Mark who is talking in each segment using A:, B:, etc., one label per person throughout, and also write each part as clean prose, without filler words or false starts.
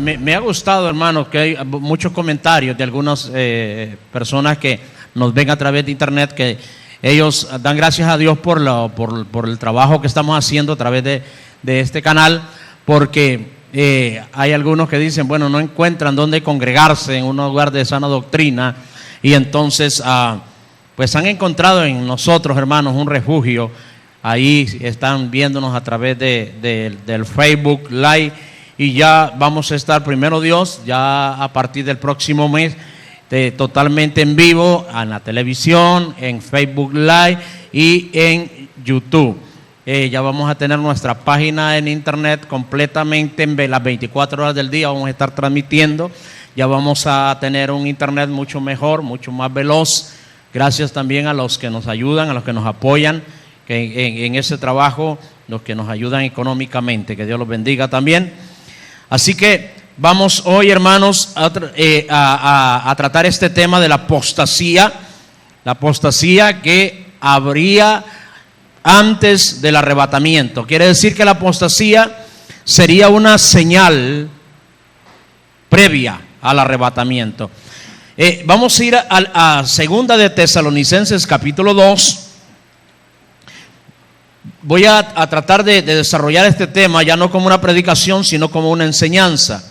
A: Me ha gustado, hermano, que hay muchos comentarios de algunas personas que nos ven a través de internet, que ellos dan gracias a Dios por el trabajo que estamos haciendo a través de este canal, porque hay algunos que dicen, bueno, no encuentran dónde congregarse en un lugar de sana doctrina, y entonces pues han encontrado en nosotros, hermanos, un refugio. Ahí están viéndonos a través del Facebook Live, y ya vamos a estar, primero Dios, ya a partir del próximo mes, totalmente en vivo, en la televisión, en Facebook Live y en YouTube. Ya vamos a tener nuestra página en internet completamente en las 24 horas del día, vamos a estar transmitiendo. Ya vamos a tener un internet mucho mejor, mucho más veloz. Gracias también a los que nos ayudan, a los que nos apoyan en ese trabajo, los que nos ayudan económicamente. Que Dios los bendiga también. Así que vamos hoy, hermanos, a tratar este tema de la apostasía que habría antes del arrebatamiento. Quiere decir que la apostasía sería una señal previa al arrebatamiento. Vamos a ir a segunda de Tesalonicenses capítulo 2. Voy a tratar de desarrollar este tema ya no como una predicación, sino como una enseñanza.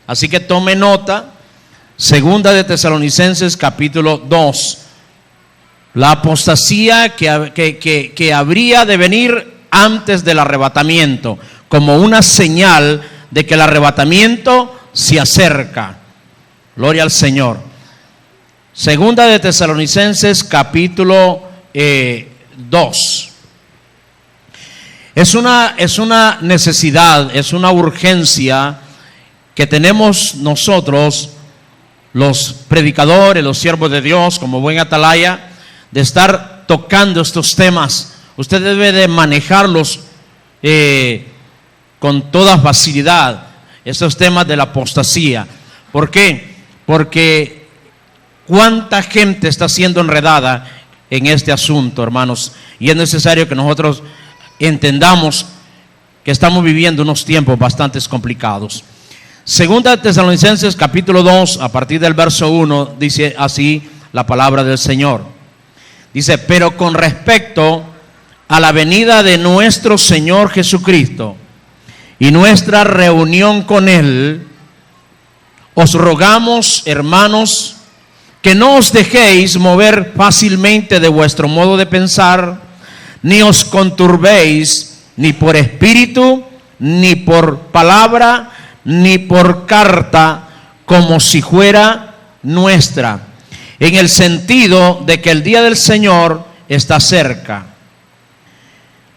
A: Así que tome nota. Segunda de Tesalonicenses capítulo 2. La apostasía que habría de venir antes del arrebatamiento, como una señal de que el arrebatamiento se acerca. Gloria al Señor. Segunda de Tesalonicenses capítulo 2. Es una necesidad, es una urgencia que tenemos nosotros, los predicadores, los siervos de Dios, como buen atalaya, de estar tocando estos temas. Usted debe de manejarlos con toda facilidad, estos temas de la apostasía. ¿Por qué? Porque cuánta gente está siendo enredada en este asunto, hermanos, y es necesario que nosotros entendamos que estamos viviendo unos tiempos bastante complicados. Segunda de Tesalonicenses capítulo 2, a partir del verso 1, dice así la palabra del Señor. Dice: pero con respecto a la venida de nuestro Señor Jesucristo y nuestra reunión con Él, os rogamos, hermanos, que no os dejéis mover fácilmente de vuestro modo de pensar, ni os conturbéis ni por espíritu, ni por palabra, ni por carta, como si fuera nuestra, en el sentido de que el día del Señor está cerca.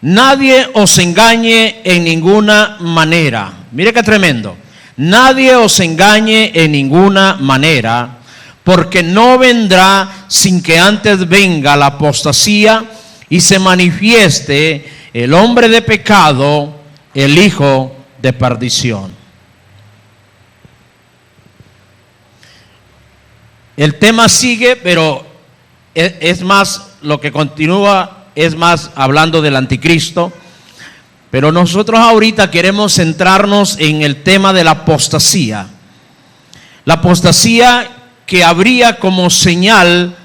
A: Nadie os engañe en ninguna manera. Mire qué tremendo. Nadie os engañe en ninguna manera, porque no vendrá sin que antes venga la apostasía y se manifieste el hombre de pecado, el hijo de perdición. El tema sigue, pero es más, lo que continúa es más hablando del anticristo. Pero nosotros ahorita queremos centrarnos en el tema de la apostasía. La apostasía que habría como señal,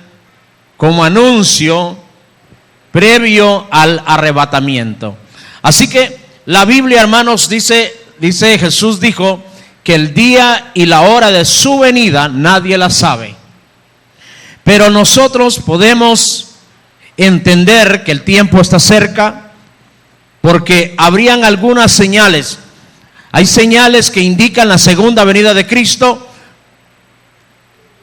A: como anuncio previo al arrebatamiento. Así que la Biblia, hermanos, dice Jesús dijo que el día y la hora de su venida nadie la sabe. Pero nosotros podemos entender que el tiempo está cerca, porque habrían algunas señales. Hay señales que indican la segunda venida de Cristo,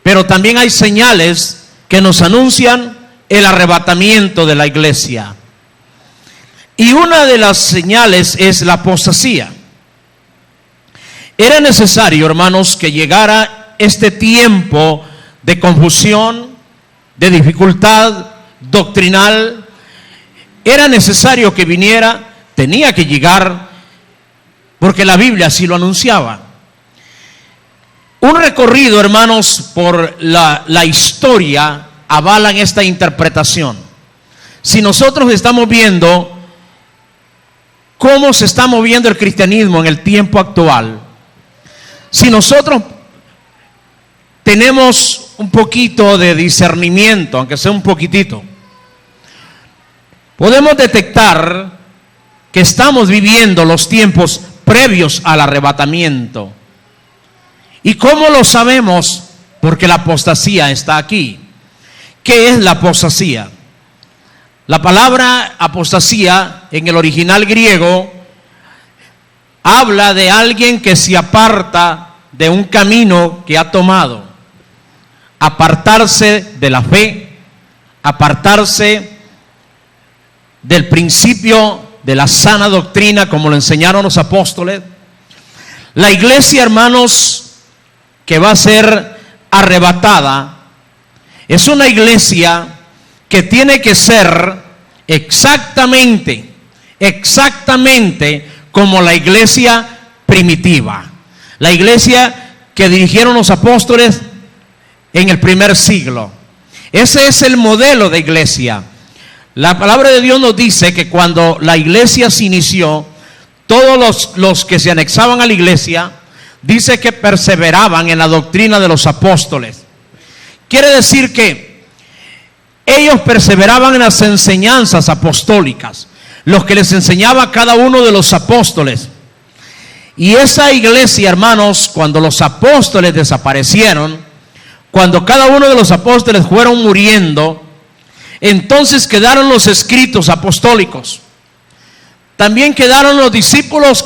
A: pero también hay señales que nos anuncian el arrebatamiento de la iglesia. Y una de las señales es la apostasía. Era necesario, hermanos, que llegara este tiempo de confusión, de dificultad doctrinal. Era necesario que viniera, tenía que llegar, porque la Biblia así lo anunciaba. Un recorrido, hermanos, por la historia avalan esta interpretación. Si nosotros estamos viendo cómo se está moviendo el cristianismo en el tiempo actual, Si nosotros tenemos un poquito de discernimiento, aunque sea un poquitito, podemos detectar que estamos viviendo los tiempos previos al arrebatamiento. ¿Y cómo lo sabemos? Porque la apostasía está aquí. ¿Qué es la apostasía? La palabra apostasía en el original griego habla de alguien que se aparta de un camino que ha tomado. Apartarse de la fe, apartarse del principio de la sana doctrina como lo enseñaron los apóstoles. La iglesia, hermanos, que va a ser arrebatada, es una iglesia que tiene que ser exactamente como la iglesia primitiva, la iglesia que dirigieron los apóstoles en el primer siglo. Ese es el modelo de iglesia. La palabra de Dios nos dice que cuando la iglesia se inició, todos los que se anexaban a la iglesia, dice que perseveraban en la doctrina de los apóstoles. Quiere decir que ellos perseveraban en las enseñanzas apostólicas, los que les enseñaba cada uno de los apóstoles. Y esa iglesia, hermanos, cuando los apóstoles desaparecieron, cuando cada uno de los apóstoles fueron muriendo, entonces quedaron los escritos apostólicos. También quedaron los discípulos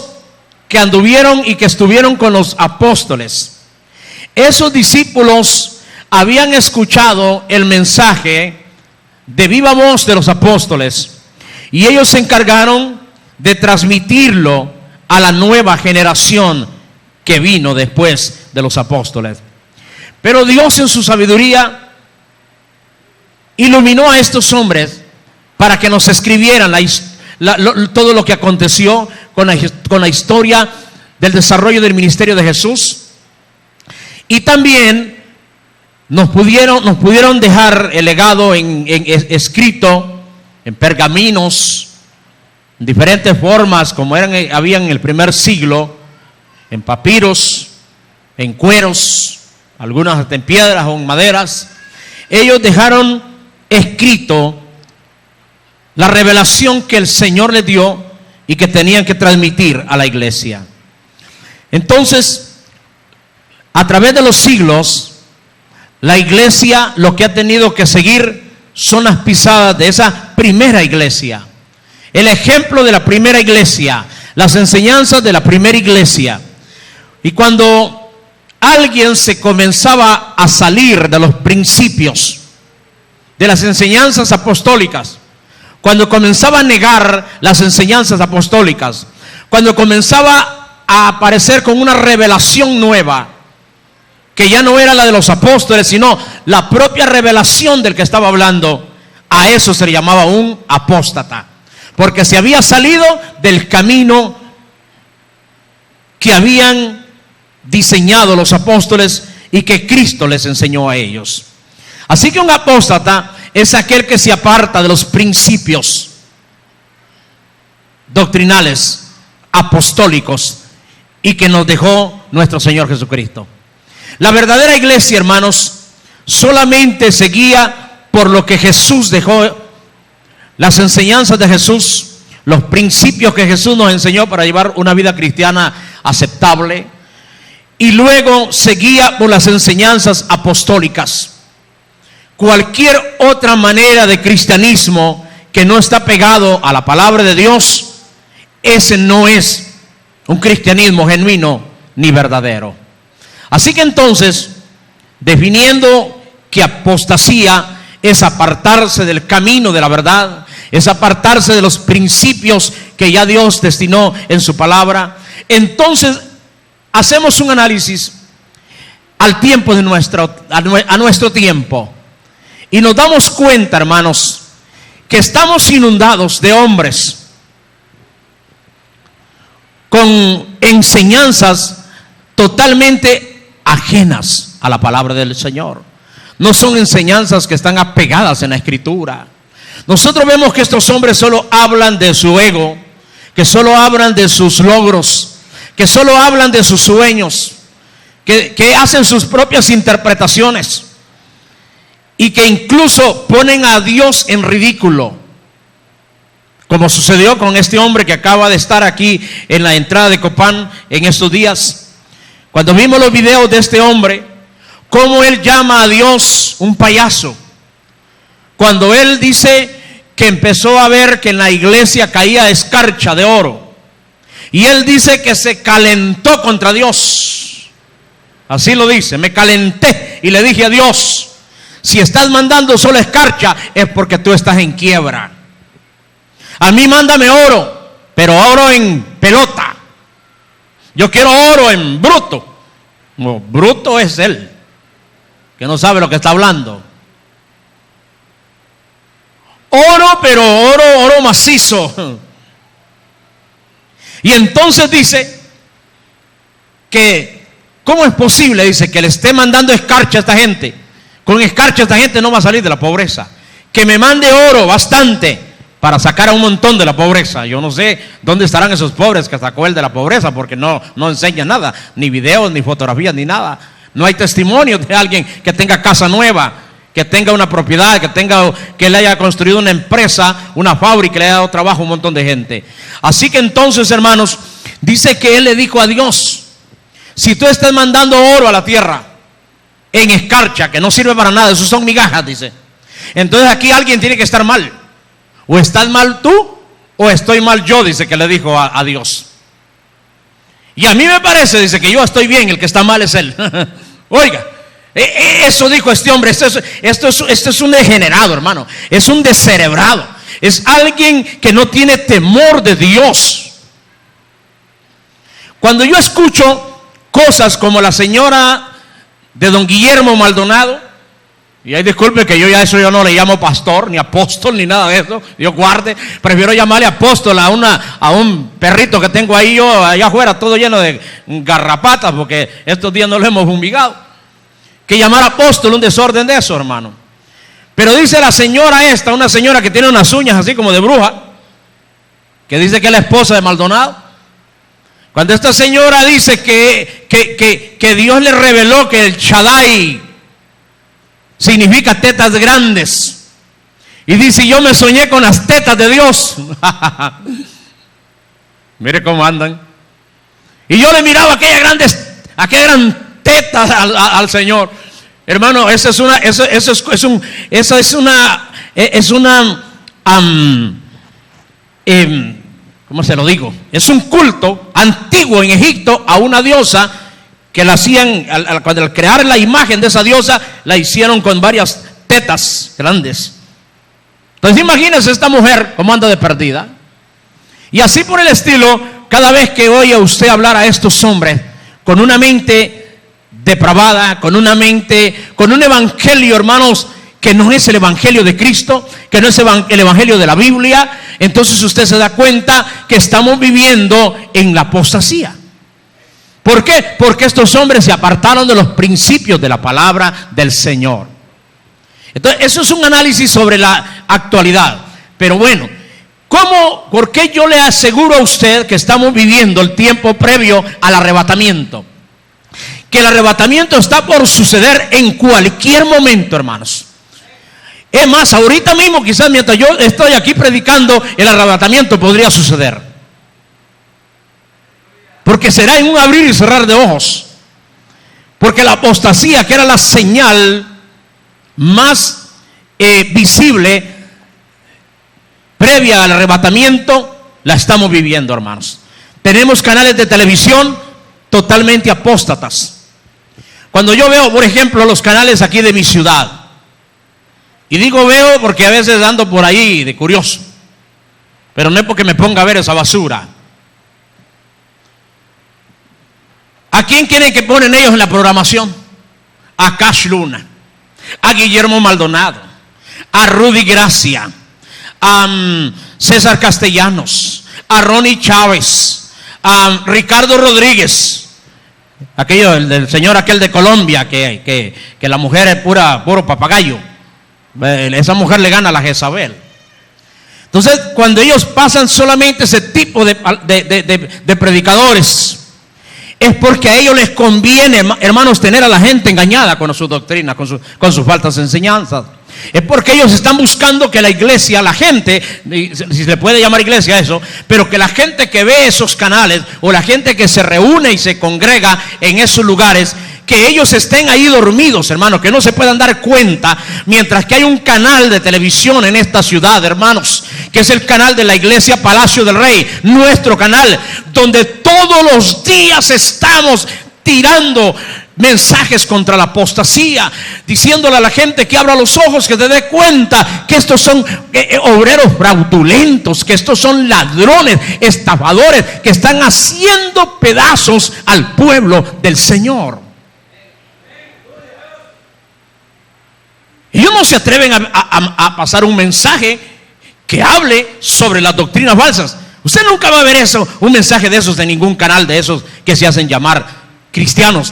A: que anduvieron y que estuvieron con los apóstoles. Esos discípulos habían escuchado el mensaje de viva voz de los apóstoles y ellos se encargaron de transmitirlo a la nueva generación que vino después de los apóstoles. Pero Dios en su sabiduría iluminó a estos hombres para que nos escribieran todo lo que aconteció con la historia del desarrollo del ministerio de Jesús. Y también nos pudieron dejar el legado escrito en pergaminos, en diferentes formas, como habían en el primer siglo, en papiros, en cueros, algunas hasta en piedras o en maderas. Ellos dejaron escrito la revelación que el Señor les dio y que tenían que transmitir a la iglesia. Entonces, a través de los siglos, la iglesia lo que ha tenido que seguir son las pisadas de esa primera iglesia. El ejemplo de la primera iglesia, las enseñanzas de la primera iglesia. Y cuando alguien se comenzaba a salir de los principios, de las enseñanzas apostólicas, cuando comenzaba a negar las enseñanzas apostólicas, cuando comenzaba a aparecer con una revelación nueva, que ya no era la de los apóstoles, sino la propia revelación del que estaba hablando, a eso se le llamaba un apóstata, porque se había salido del camino que habían diseñado los apóstoles y que Cristo les enseñó a ellos. Así que un apóstata es aquel que se aparta de los principios doctrinales apostólicos y que nos dejó nuestro Señor Jesucristo. La verdadera iglesia, hermanos, solamente se guía por lo que Jesús dejó, las enseñanzas de Jesús, los principios que Jesús nos enseñó para llevar una vida cristiana aceptable, y luego se guía por las enseñanzas apostólicas. Cualquier otra manera de cristianismo que no está pegado a la palabra de Dios, ese no es un cristianismo genuino ni verdadero. Así que entonces, definiendo que apostasía es apartarse del camino de la verdad, es apartarse de los principios que ya Dios destinó en su palabra, entonces hacemos un análisis al tiempo de a nuestro tiempo. Y nos damos cuenta, hermanos, que estamos inundados de hombres con enseñanzas totalmente ajenas a la palabra del Señor. No son enseñanzas que están apegadas en la Escritura. Nosotros vemos que estos hombres solo hablan de su ego, que solo hablan de sus logros, que solo hablan de sus sueños, que hacen sus propias interpretaciones y que incluso ponen a Dios en ridículo, como sucedió con este hombre que acaba de estar aquí en la entrada de Copán en estos días. Cuando vimos los videos de este hombre, cómo él llama a Dios un payaso, cuando él dice que empezó a ver que en la iglesia caía escarcha de oro, y él dice que se calentó contra Dios. Así lo dice: me calenté y le dije a Dios, si estás mandando solo escarcha es porque tú estás en quiebra. A mí mándame oro, pero oro en pelota. Yo quiero oro en bruto. No, bruto es él, que no sabe lo que está hablando. Oro, pero oro macizo. Y entonces dice que, ¿cómo es posible? Dice que le esté mandando escarcha a esta gente. Con escarcha esta gente no va a salir de la pobreza. Que me mande oro bastante para sacar a un montón de la pobreza. Yo no sé dónde estarán esos pobres que sacó él de la pobreza, porque no enseña nada, ni videos, ni fotografías, ni nada. No hay testimonio de alguien que tenga casa nueva, que tenga una propiedad, que le haya construido una empresa, una fábrica, que le haya dado trabajo a un montón de gente. Así que entonces, hermanos, dice que él le dijo a Dios: si tú estás mandando oro a la tierra en escarcha, que no sirve para nada, eso son migajas, dice, entonces aquí alguien tiene que estar mal. O estás mal tú, o estoy mal yo, dice que le dijo a Dios. Y a mí me parece, dice, que yo estoy bien, el que está mal es él. Oiga, eso dijo este hombre. Esto es un degenerado, hermano. Es un descerebrado. Es alguien que no tiene temor de Dios. Cuando yo escucho cosas como la señora de don Guillermo Maldonado, y ahí disculpe que yo no le llamo pastor, ni apóstol, ni nada de eso, Dios guarde, prefiero llamarle apóstol a un perrito que tengo ahí yo allá afuera, todo lleno de garrapatas, porque estos días no lo hemos fumigado, que llamar apóstol un desorden de eso, hermano. Pero dice la señora esta, una señora que tiene unas uñas así como de bruja, que dice que es la esposa de Maldonado. Cuando esta señora dice que Dios le reveló que el Shaddai significa tetas grandes, y dice: yo me soñé con las tetas de Dios. Mire cómo andan. Y yo le miraba aquellas grandes tetas al Señor. Hermano, ¿cómo se lo digo? Es un culto antiguo en Egipto a una diosa que la hacían, al crear la imagen de esa diosa, la hicieron con varias tetas grandes. Entonces imagínense esta mujer cómo anda de perdida. Y así por el estilo, cada vez que oye usted hablar a estos hombres con una mente depravada, con un evangelio, hermanos, que no es el evangelio de Cristo, que no es el evangelio de la Biblia, entonces usted se da cuenta que estamos viviendo en la apostasía. ¿Por qué? Porque estos hombres se apartaron de los principios de la palabra del Señor. Entonces, eso es un análisis sobre la actualidad. Pero bueno, ¿por qué yo le aseguro a usted que estamos viviendo el tiempo previo al arrebatamiento? Que el arrebatamiento está por suceder en cualquier momento, hermanos. Es más, ahorita mismo, quizás mientras yo estoy aquí predicando, el arrebatamiento podría suceder. Porque será en un abrir y cerrar de ojos. Porque la apostasía, que era la señal más visible previa al arrebatamiento, la estamos viviendo, hermanos. Tenemos canales de televisión totalmente apóstatas. Cuando yo veo, por ejemplo, los canales aquí de mi ciudad, y digo veo porque a veces ando por ahí de curioso, pero no es porque me ponga a ver esa basura. ¿A quién quieren que ponen ellos en la programación? A Cash Luna, a Guillermo Maldonado, a Rudy Gracia, a César Castellanos, a Ronnie Chávez, a Ricardo Rodríguez, el señor aquel de Colombia, que la mujer es puro papagayo. Esa mujer le gana a la Jezabel. Entonces, cuando ellos pasan solamente ese tipo de predicadores, es porque a ellos les conviene, hermanos, tener a la gente engañada con sus doctrinas, con sus falsas enseñanzas. Es porque ellos están buscando que la iglesia, la gente, si se le puede llamar iglesia a eso, pero que la gente que ve esos canales o la gente que se reúne y se congrega en esos lugares, que ellos estén ahí dormidos, hermanos, que no se puedan dar cuenta, mientras que hay un canal de televisión en esta ciudad, hermanos, que es el canal de la iglesia Palacio del Rey, nuestro canal, donde todos los días estamos tirando mensajes contra la apostasía, diciéndole a la gente que abra los ojos, que se dé cuenta que estos son obreros fraudulentos, que estos son ladrones, estafadores, que están haciendo pedazos al pueblo del Señor. Ellos no se atreven a pasar un mensaje que hable sobre las doctrinas falsas. Usted nunca va a ver eso, un mensaje de esos en ningún canal de esos que se hacen llamar cristianos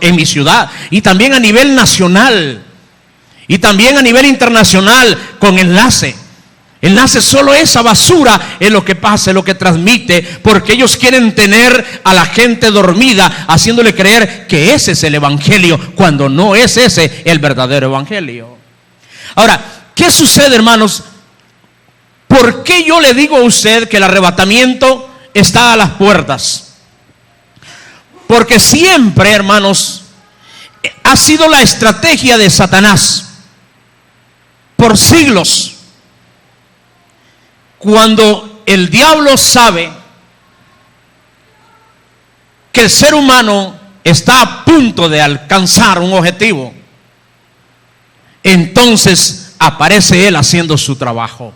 A: en mi ciudad, y también a nivel nacional, y también a nivel internacional, con enlace. Solo esa basura es lo que pasa, es lo que transmite, porque ellos quieren tener a la gente dormida, haciéndole creer que ese es el evangelio, cuando no es ese el verdadero evangelio. Ahora, ¿qué sucede, hermanos? ¿Por qué yo le digo a usted que el arrebatamiento está a las puertas? Porque siempre, hermanos, ha sido la estrategia de Satanás por siglos. Cuando el diablo sabe que el ser humano está a punto de alcanzar un objetivo, entonces aparece él haciendo su trabajo.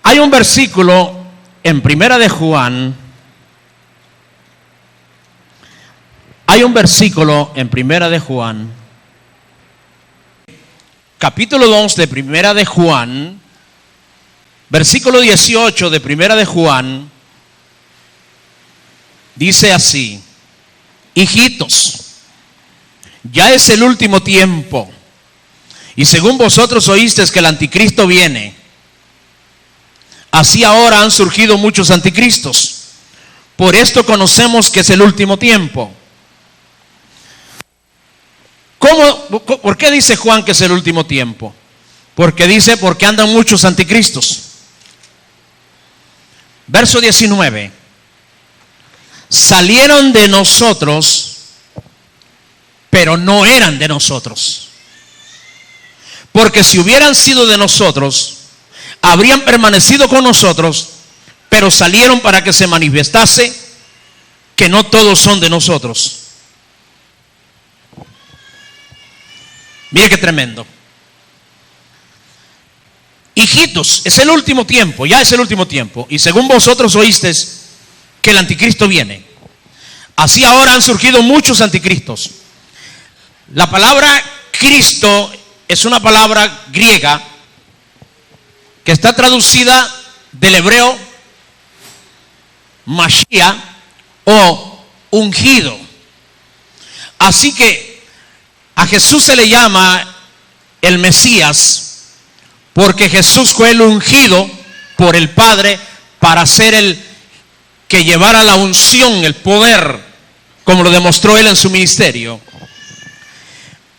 A: Hay un versículo en Primera de Juan, capítulo 2 de Primera de Juan, versículo 18 de Primera de Juan, dice así: hijitos, ya es el último tiempo, y según vosotros oísteis que el anticristo viene, así ahora han surgido muchos anticristos. Por esto conocemos que es el último tiempo. ¿Por qué dice Juan que es el último tiempo? Porque andan muchos anticristos. Verso 19. Salieron de nosotros, pero no eran de nosotros. Porque si hubieran sido de nosotros, habrían permanecido con nosotros, pero salieron para que se manifestase que no todos son de nosotros. Mire qué tremendo. Hijitos, es el último tiempo, ya es el último tiempo, y según vosotros oísteis que el anticristo viene, así ahora han surgido muchos anticristos. La palabra Cristo es una palabra griega que está traducida del hebreo Mashiach o ungido. Así que a Jesús se le llama el Mesías, porque Jesús fue el ungido por el Padre para ser el que llevara la unción, el poder, como lo demostró él en su ministerio.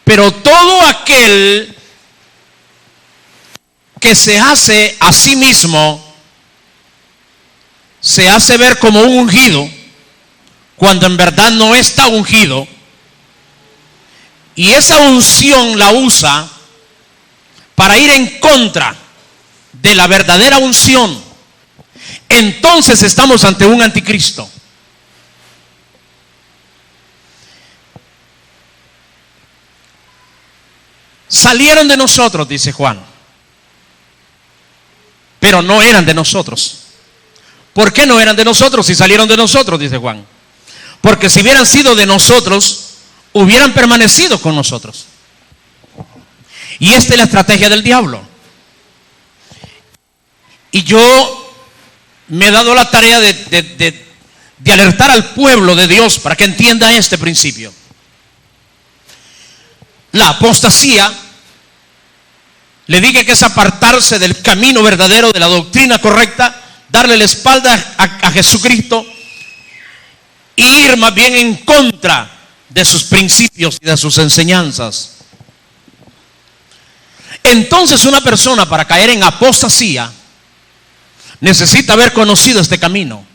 A: Pero todo aquel que se hace a sí mismo, se hace ver como un ungido, cuando en verdad no está ungido, y esa unción la usa para ir en contra de la verdadera unción, entonces estamos ante un anticristo. Salieron de nosotros, dice Juan, pero no eran de nosotros. ¿Por qué no eran de nosotros si salieron de nosotros? Dice Juan. Porque si hubieran sido de nosotros, hubieran permanecido con nosotros. Y esta es la estrategia del diablo. Y yo me he dado la tarea de alertar al pueblo de Dios para que entienda este principio. La apostasía, le dije que es apartarse del camino verdadero, de la doctrina correcta, darle la espalda a Jesucristo e ir más bien en contra de sus principios y de sus enseñanzas. Entonces una persona, para caer en apostasía, necesita haber conocido este camino,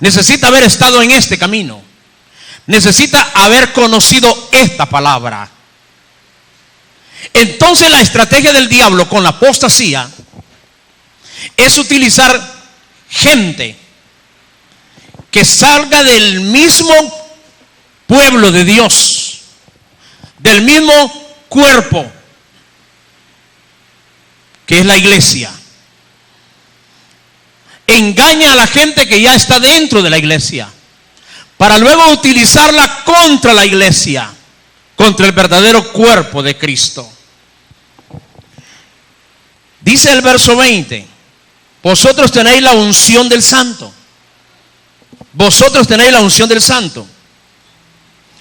A: necesita haber estado en este camino, necesita haber conocido esta palabra. Entonces la estrategia del diablo con la apostasía es utilizar gente que salga del mismo pueblo de Dios, del mismo cuerpo que es la iglesia. Engaña a la gente que ya está dentro de la iglesia, para luego utilizarla contra la iglesia, contra el verdadero cuerpo de Cristo. Dice el verso 20: vosotros tenéis la unción del Santo. Vosotros tenéis la unción del Santo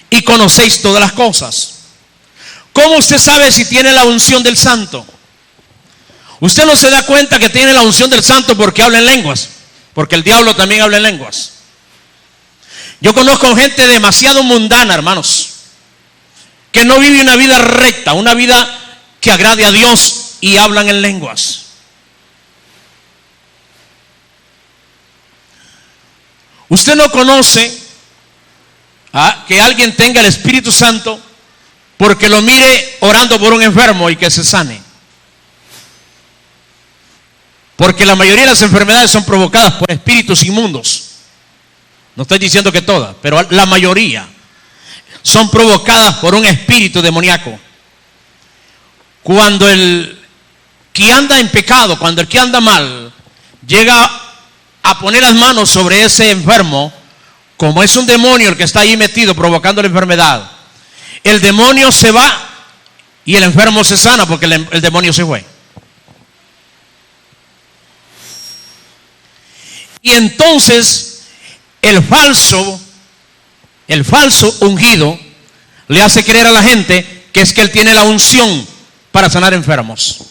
A: y conocéis todas las cosas. ¿Cómo usted sabe si tiene la unción del Santo? Usted no se da cuenta que tiene la unción del Santo porque habla en lenguas, porque el diablo también habla en lenguas. Yo conozco gente demasiado mundana, hermanos, que no vive una vida recta, una vida que agrade a Dios, y hablan en lenguas. Usted no conoce que alguien tenga el Espíritu Santo porque lo mire orando por un enfermo y que se sane. Porque la mayoría de las enfermedades son provocadas por espíritus inmundos. No estoy diciendo que todas, pero la mayoría son provocadas por un espíritu demoníaco. Cuando el que anda en pecado, cuando el que anda mal, llega a poner las manos sobre ese enfermo, como es un demonio el que está ahí metido provocando la enfermedad, el demonio se va y el enfermo se sana porque el demonio se fue. Y entonces el falso ungido le hace creer a la gente que es que él tiene la unción para sanar enfermos.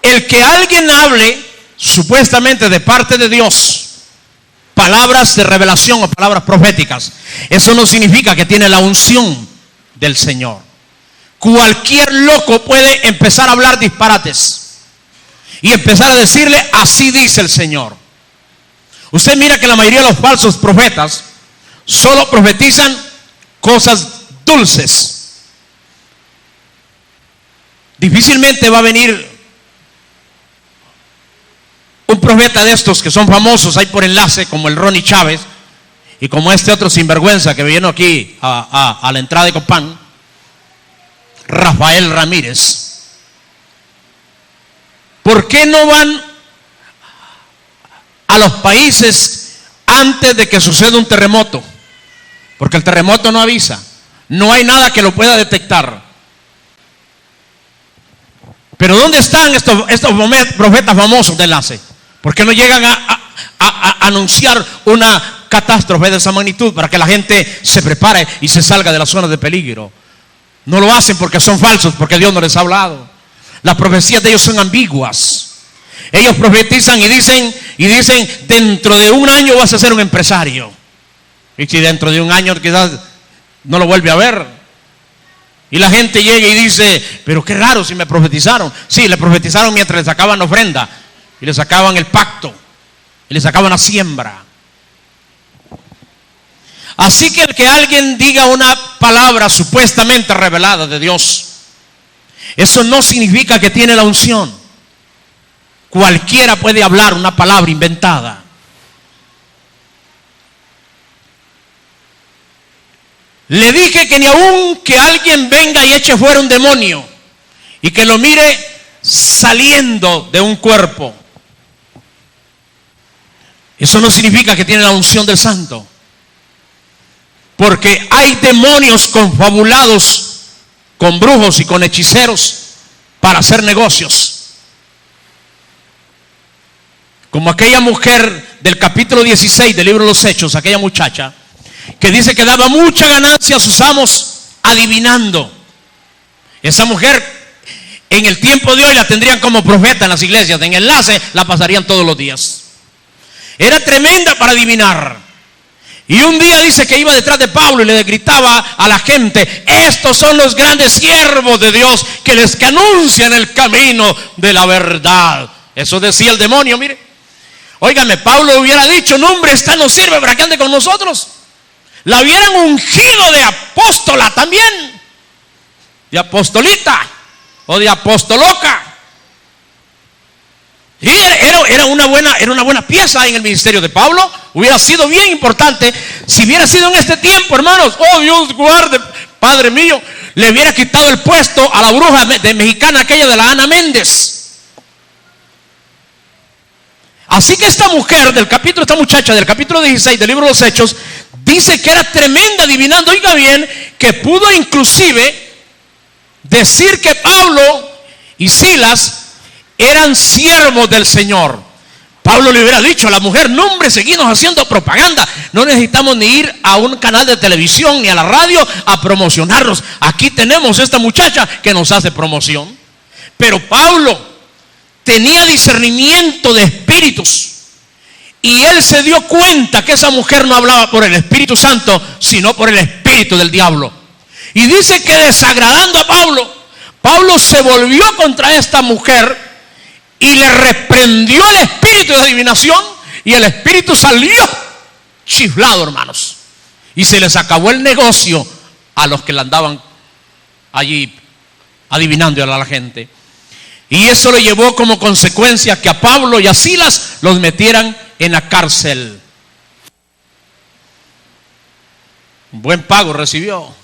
A: El que alguien hable supuestamente de parte de Dios palabras de revelación o palabras proféticas, eso no significa que tiene la unción del Señor. Cualquier loco puede empezar a hablar disparates y empezar a decirle: así dice el Señor. Usted mira que la mayoría de los falsos profetas solo profetizan cosas dulces. Difícilmente va a venir un profeta de estos que son famosos ahí por enlace, como el Ronnie Chávez y como este otro sinvergüenza que vino aquí a la entrada de Copán, Rafael Ramírez. ¿Por qué no van a los países antes de que suceda un terremoto? Porque el terremoto no avisa, no hay nada que lo pueda detectar. Pero ¿dónde están estos profetas famosos de enlace? ¿Por qué no llegan a anunciar una catástrofe de esa magnitud para que la gente se prepare y se salga de las zonas de peligro? No lo hacen porque son falsos, porque Dios no les ha hablado. Las profecías de ellos son ambiguas. Ellos profetizan y dicen, dentro de un año vas a ser un empresario. Y si dentro de un año quizás no lo vuelve a ver. Y la gente llega y dice: pero qué raro, si me profetizaron. Sí, le profetizaron mientras le sacaban la ofrenda y le sacaban el pacto y le sacaban la siembra. Así que el que alguien diga una palabra supuestamente revelada de Dios, eso no significa que tiene la unción. Cualquiera puede hablar una palabra inventada. Le dije que ni aun que alguien venga y eche fuera un demonio y que lo mire saliendo de un cuerpo, eso no significa que tiene la unción del Santo. Porque hay demonios confabulados con brujos y con hechiceros para hacer negocios. Como aquella mujer del capítulo 16 del libro de los Hechos, aquella muchacha que dice que daba mucha ganancia a sus amos adivinando. Esa mujer en el tiempo de hoy la tendrían como profeta en las iglesias, en enlace la pasarían todos los días. Era tremenda para adivinar. Y un día dice que iba detrás de Pablo y le gritaba a la gente: estos son los grandes siervos de Dios que anuncian el camino de la verdad. Eso decía el demonio, mire. Óigame, Pablo hubiera dicho: no, hombre, esta no sirve para que ande con nosotros. La hubieran ungido de apóstola también, de apostolita o de apostoloca. Y era una buena pieza en el ministerio de Pablo. Hubiera sido bien importante si hubiera sido en este tiempo, hermanos. Oh, Dios guarde, Padre mío, le hubiera quitado el puesto a la bruja mexicana aquella de la Ana Méndez. Así que esta muchacha del capítulo 16 del libro de los Hechos, dice que era tremenda adivinando. Oiga bien, que pudo inclusive decir que Pablo y Silas eran siervos del Señor. Pablo le hubiera dicho a la mujer: no, hombre, seguimos haciendo propaganda. No necesitamos ni ir a un canal de televisión ni a la radio a promocionarnos. Aquí tenemos esta muchacha que nos hace promoción. Pero Pablo tenía discernimiento de espíritus, y él se dio cuenta que esa mujer no hablaba por el Espíritu Santo, sino por el espíritu del diablo. Y dice que desagradando a Pablo se volvió contra esta mujer y le reprendió el espíritu de adivinación, y el espíritu salió chiflado, hermanos, y se les acabó el negocio a los que le andaban allí adivinando a la gente. Y eso le llevó como consecuencia que a Pablo y a Silas los metieran en la cárcel. Un buen pago recibió.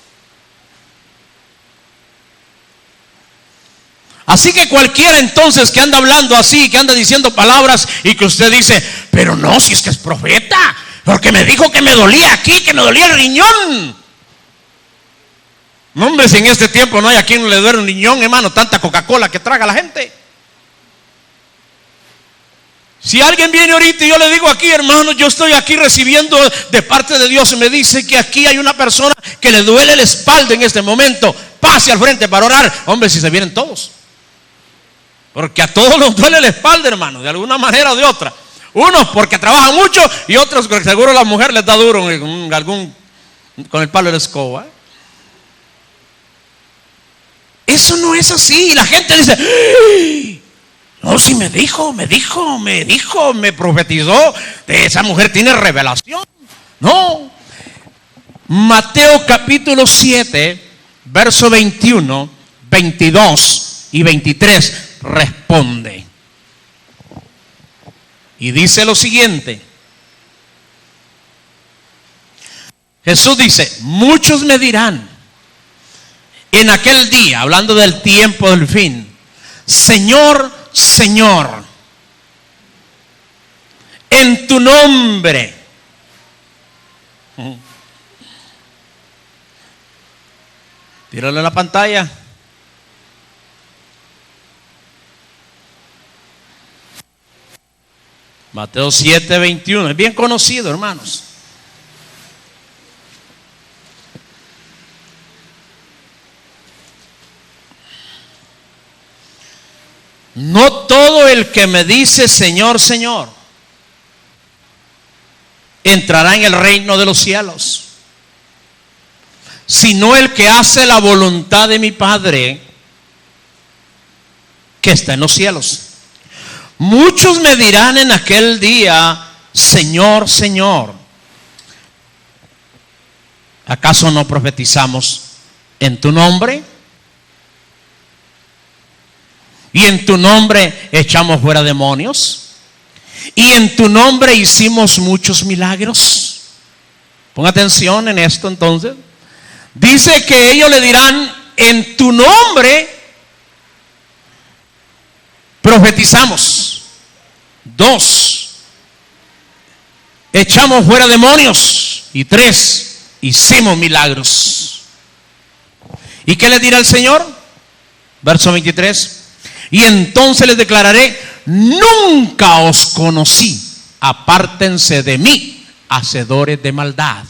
A: Así que cualquiera entonces que anda hablando así, que anda diciendo palabras y que usted dice: pero no, si es que es profeta, porque me dijo que me dolía aquí, que me dolía el riñón. No, hombre, si en este tiempo no hay a quien le duele un riñón, hermano, tanta Coca-Cola que traga la gente. Si alguien viene ahorita y yo le digo: aquí, hermano, yo estoy aquí recibiendo de parte de Dios, me dice que aquí hay una persona que le duele la espalda en este momento, pase al frente para orar. Hombre, si se vienen todos. Porque a todos nos duele la espalda, hermano, de alguna manera o de otra. Unos porque trabajan mucho, y otros porque seguro la mujer les da duro con el palo de la escoba. Eso no es así. Y la gente dice: ¡ay! No, si me profetizó. Esa mujer tiene revelación. No. Mateo capítulo 7, verso 21, 22 y 23 responde. Y dice lo siguiente. Jesús dice: muchos me dirán en aquel día, hablando del tiempo del fin: Señor, Señor, en tu nombre tírale la pantalla. Mateo 7, 21. Es bien conocido, hermanos. No todo el que me dice Señor, Señor entrará en el reino de los cielos, sino el que hace la voluntad de mi Padre que está en los cielos. Muchos me dirán en aquel día: Señor, Señor, ¿acaso no profetizamos en tu nombre? ¿Y en tu nombre echamos fuera demonios? ¿Y en tu nombre hicimos muchos milagros? Ponga atención en esto entonces. Dice que ellos le dirán: en tu nombre profetizamos. 2, echamos fuera demonios. Y 3, hicimos milagros. ¿Y qué les dirá el Señor? Verso 23. Y entonces les declararé: nunca os conocí, apártense de mí, hacedores de maldad.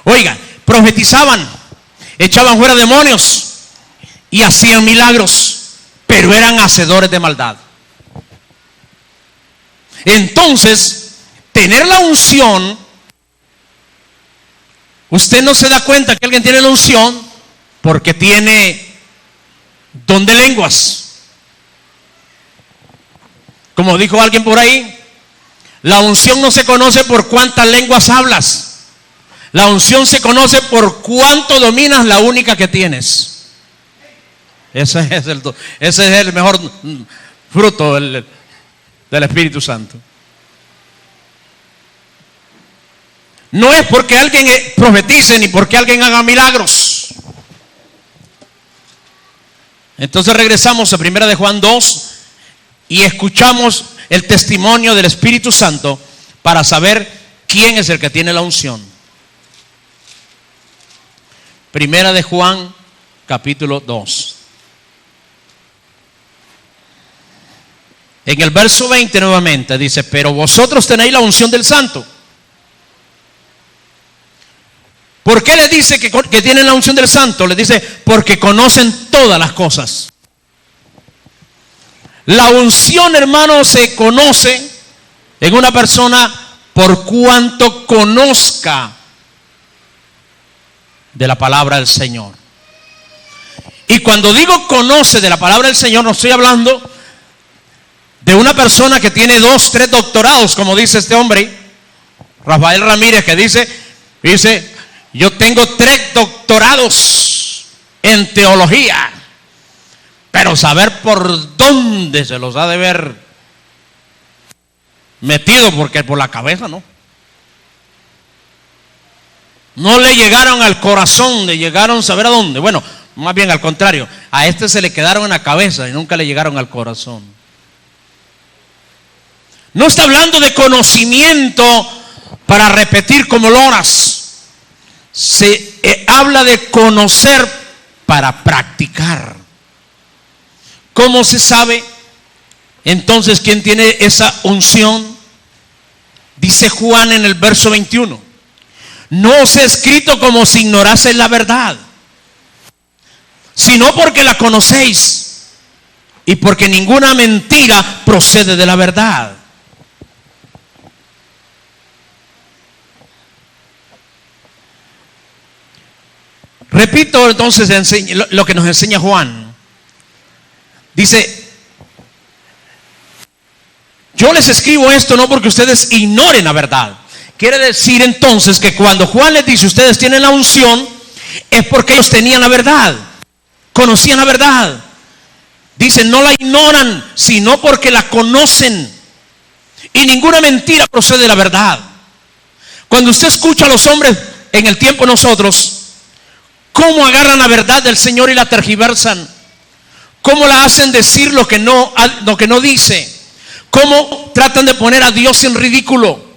A: Oigan, profetizaban, echaban fuera demonios y hacían milagros. pero eran hacedores de maldad. Entonces, tener la unción, usted no se da cuenta que alguien tiene la unción porque tiene don de lenguas. Como dijo alguien por ahí, la unción no se conoce por cuántas lenguas hablas. La unción se conoce por cuánto dominas la única que tienes. Ese es el mejor fruto del Espíritu Santo. No es porque alguien profetice ni porque alguien haga milagros. Entonces regresamos a 1 de Juan 2 y escuchamos el testimonio del Espíritu Santo para saber quién es el que tiene la unción. 1 de Juan capítulo 2. En el verso 20 nuevamente dice: pero vosotros tenéis la unción del Santo. ¿Por qué le dice que tienen la unción del Santo? Le dice, porque conocen todas las cosas. La unción, hermano, se conoce en una persona por cuanto conozca de la palabra del Señor. Y cuando digo conoce de la palabra del Señor, no estoy hablando de una persona que tiene 2, 3 doctorados, como dice este hombre, Rafael Ramírez, que dice, yo tengo 3 doctorados en teología, pero saber por dónde se los ha de ver metido, porque por la cabeza no le llegaron al corazón, le llegaron a saber a dónde. Bueno, más bien al contrario, a este se le quedaron en la cabeza y nunca le llegaron al corazón. No está hablando de conocimiento para repetir como loras. Se habla de conocer para practicar. ¿Cómo se sabe entonces quién tiene esa unción? Dice Juan en el verso 21: no os he escrito como si ignoraseis la verdad, sino porque la conocéis y porque ninguna mentira procede de la verdad. Repito entonces lo que nos enseña Juan. Dice: yo les escribo esto no porque ustedes ignoren la verdad. Quiere decir entonces que cuando Juan les dice ustedes tienen la unción, es porque ellos tenían la verdad, conocían la verdad. Dice, no la ignoran, sino porque la conocen. Y ninguna mentira procede de la verdad. Cuando usted escucha a los hombres en el tiempo de nosotros, cómo agarran la verdad del Señor y la tergiversan, cómo la hacen decir lo que no dice, cómo tratan de poner a Dios en ridículo.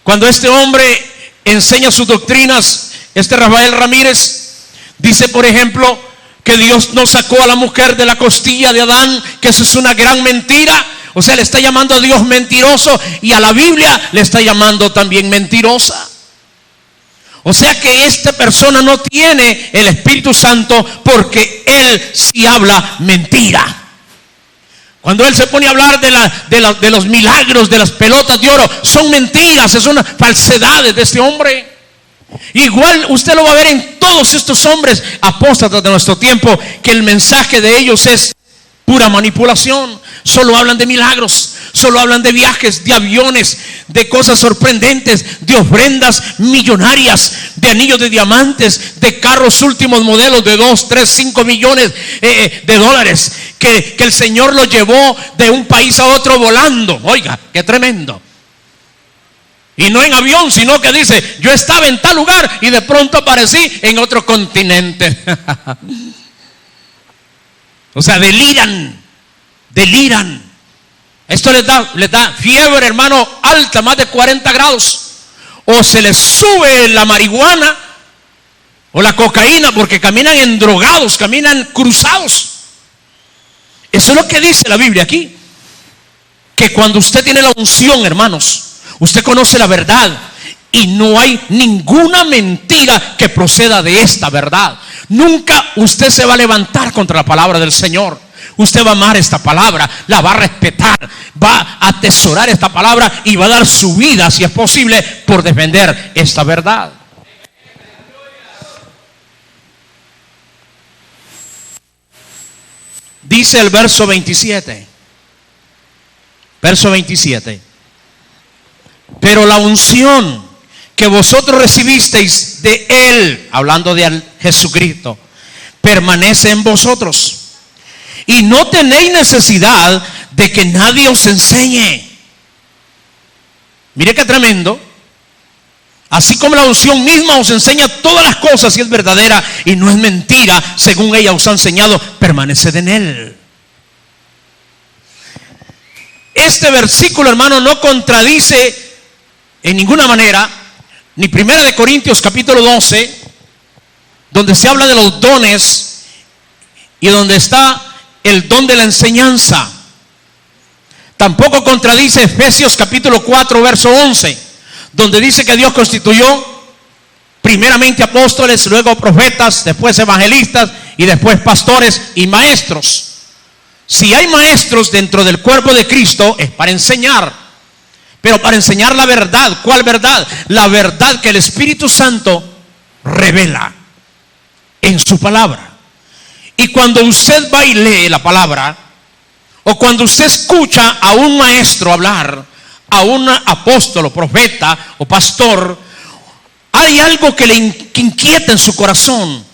A: Cuando este hombre enseña sus doctrinas, este Rafael Ramírez dice, por ejemplo, que Dios no sacó a la mujer de la costilla de Adán, que eso es una gran mentira. O sea, le está llamando a Dios mentiroso y a la Biblia le está llamando también mentirosa. O sea que esta persona no tiene el Espíritu Santo porque él sí habla mentira. Cuando él se pone a hablar de los milagros, de las pelotas de oro, son mentiras, son falsedades de este hombre. Igual usted lo va a ver en todos estos hombres apóstatas de nuestro tiempo, que el mensaje de ellos es pura manipulación. Solo hablan de milagros, solo hablan de viajes, de aviones, de cosas sorprendentes, de ofrendas millonarias, de anillos de diamantes, de carros últimos modelos de 2, 3, 5 millones de dólares, que el Señor los llevó de un país a otro volando. Oiga, qué tremendo. Y no en avión, sino que dice, yo estaba en tal lugar y de pronto aparecí en otro continente. O sea, deliran. Esto les da fiebre, hermano, alta, más de 40 grados. O se les sube la marihuana o la cocaína, porque caminan endrogados, caminan cruzados. Eso es lo que dice la Biblia aquí. Que cuando usted tiene la unción, hermanos, usted conoce la verdad y no hay ninguna mentira que proceda de esta verdad. Nunca usted se va a levantar contra la palabra del Señor. Usted va a amar esta palabra, la va a respetar, va a atesorar esta palabra y va a dar su vida, si es posible, por defender esta verdad. Dice el verso 27. Verso 27. Pero la unción que vosotros recibisteis de Él, hablando de Jesucristo, permanece en vosotros. Y no tenéis necesidad de que nadie os enseñe. Mire qué tremendo. Así como la unción misma os enseña todas las cosas y es verdadera y no es mentira, según ella os ha enseñado, permaneced en Él. Este versículo, hermano, no contradice en ninguna manera ni 1 Corintios capítulo 12, donde se habla de los dones y donde está el don de la enseñanza. Tampoco contradice Efesios capítulo 4 verso 11, donde dice que Dios constituyó primeramente apóstoles, luego profetas, después evangelistas y después pastores y maestros. Si hay maestros dentro del cuerpo de Cristo, es para enseñar, pero para enseñar la verdad. ¿Cuál verdad? La verdad que el Espíritu Santo revela en su palabra. Y cuando usted va y lee la palabra, o cuando usted escucha a un maestro hablar, a un apóstol o profeta o pastor, hay algo que le inquieta en su corazón.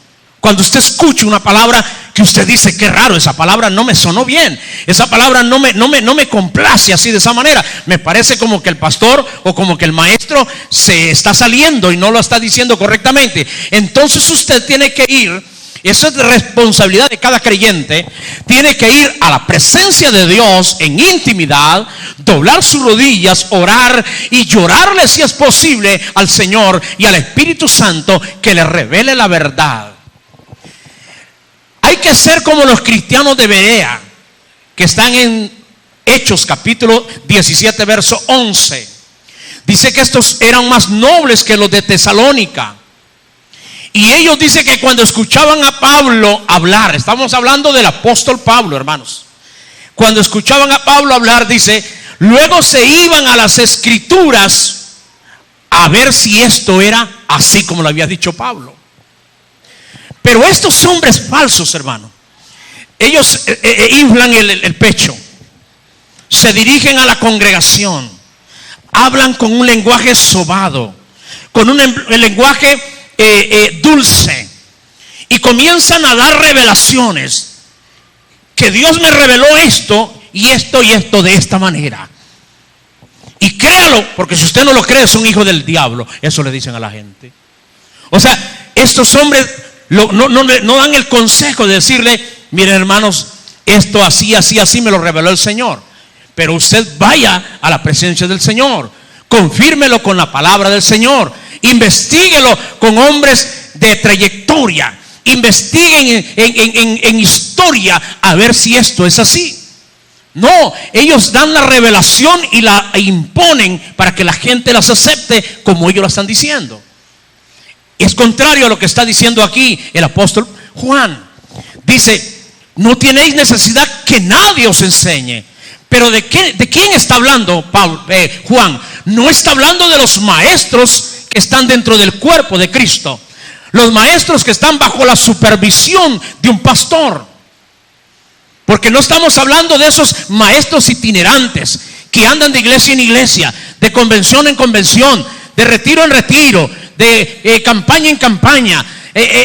A: Cuando usted escucha una palabra que usted dice, qué raro, esa palabra no me sonó bien, esa palabra no me complace así de esa manera, me parece como que el pastor o como que el maestro se está saliendo y no lo está diciendo correctamente. Entonces usted tiene que ir, eso es responsabilidad de cada creyente, tiene que ir a la presencia de Dios en intimidad, doblar sus rodillas, orar y llorarle si es posible al Señor y al Espíritu Santo que le revele la verdad. Hay que ser como los cristianos de Berea, que están en Hechos capítulo 17 verso 11. Dice que estos eran más nobles que los de Tesalónica. Y ellos dicen que cuando escuchaban a Pablo hablar, estamos hablando del apóstol Pablo, hermanos. Cuando escuchaban a Pablo hablar, dice, luego se iban a las escrituras a ver si esto era así como lo había dicho Pablo. Pero estos hombres falsos, hermano, ellos inflan el pecho, se dirigen a la congregación, hablan con un lenguaje sobado, con un lenguaje dulce, y comienzan a dar revelaciones, que Dios me reveló esto y esto y esto de esta manera. Y créalo, porque si usted no lo cree es un hijo del diablo. Eso le dicen a la gente. O sea, estos hombres no dan el consejo de decirle, miren hermanos, esto así me lo reveló el Señor. Pero usted vaya a la presencia del Señor, confírmelo con la palabra del Señor, investiguelo con hombres de trayectoria, investiguen en historia a ver si esto es así. No, ellos dan la revelación y la imponen para que la gente las acepte como ellos la están diciendo. Es contrario a lo que está diciendo aquí el apóstol Juan. Dice, no tenéis necesidad que nadie os enseñe. Pero ¿de quién está hablando Juan? No está hablando de los maestros que están dentro del cuerpo de Cristo. Los maestros que están bajo la supervisión de un pastor. Porque no estamos hablando de esos maestros itinerantes que andan de iglesia en iglesia, de convención en convención, de retiro en retiro, de campaña en campaña,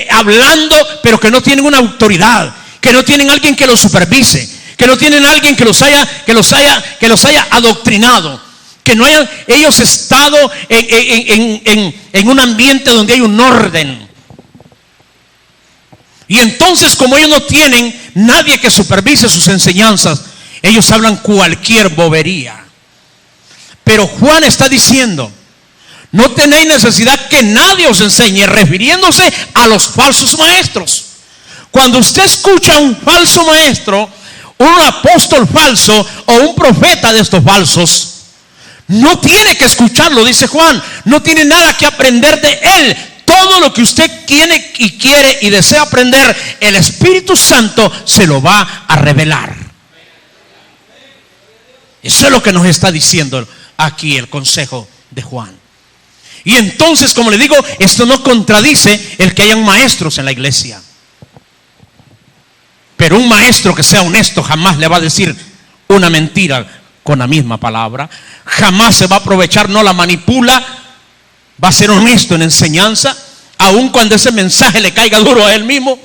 A: hablando, pero que no tienen una autoridad, que no tienen alguien que los supervise, que no tienen alguien que los haya adoctrinado, que no hayan ellos estado en un ambiente donde hay un orden. Y entonces, como ellos no tienen nadie que supervise sus enseñanzas, ellos hablan cualquier bobería. Pero Juan está diciendo, no tenéis necesidad que nadie os enseñe, refiriéndose a los falsos maestros. Cuando usted escucha a un falso maestro, un apóstol falso o un profeta de estos falsos, no tiene que escucharlo, dice Juan, no tiene nada que aprender de él. todo lo que usted tiene y quiere y desea aprender, el Espíritu Santo se lo va a revelar. Eso es lo que nos está diciendo aquí el consejo de Juan. Y entonces, como le digo, esto no contradice el que hayan maestros en la iglesia. Pero un maestro que sea honesto jamás le va a decir una mentira con la misma palabra. Jamás se va a aprovechar, no la manipula. Va a ser honesto en enseñanza, aun cuando ese mensaje le caiga duro a él mismo.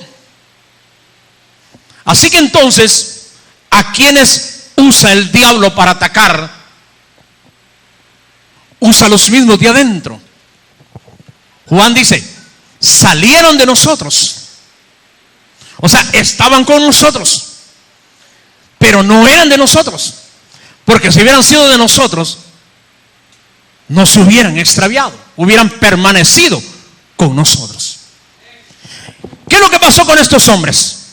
A: Así que entonces, ¿a quiénes usa el diablo para atacar? Usa los mismos de adentro. Juan dice, salieron de nosotros. O sea, estaban con nosotros, pero no eran de nosotros. Porque si hubieran sido de nosotros, no se hubieran extraviado, hubieran permanecido con nosotros. ¿Qué es lo que pasó con estos hombres?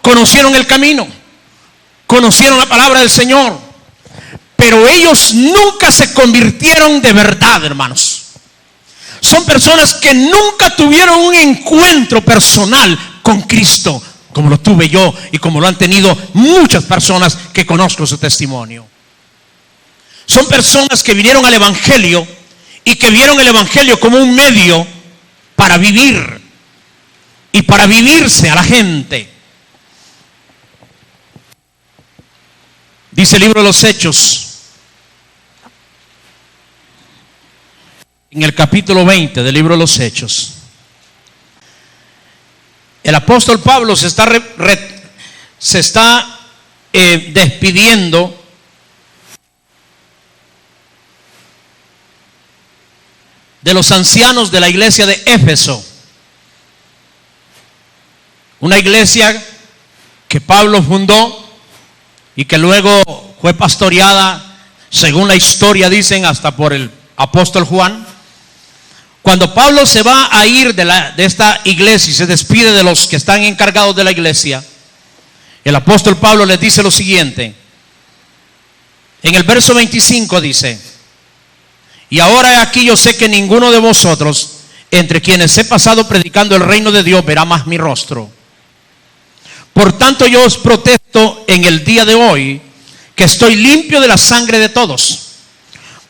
A: Conocieron el camino, conocieron la palabra del Señor, pero ellos nunca se convirtieron de verdad, hermanos. Son personas que nunca tuvieron un encuentro personal con Cristo, como lo tuve yo y como lo han tenido muchas personas que conozco su testimonio. Son personas que vinieron al Evangelio y que vieron el Evangelio como un medio para vivir y para vivirse a la gente. Dice el libro de los Hechos, en el capítulo 20 del libro de los Hechos, el apóstol Pablo se está despidiendo de los ancianos de la iglesia de Éfeso, una iglesia que Pablo fundó y que luego fue pastoreada, según la historia dicen, hasta por el apóstol Juan. Cuando Pablo se va a ir de esta iglesia y se despide de los que están encargados de la iglesia, el apóstol Pablo les dice lo siguiente. En el verso 25 dice: y ahora aquí yo sé que ninguno de vosotros, entre quienes he pasado predicando el reino de Dios, verá más mi rostro. Por tanto yo os protesto en el día de hoy, que estoy limpio de la sangre de todos,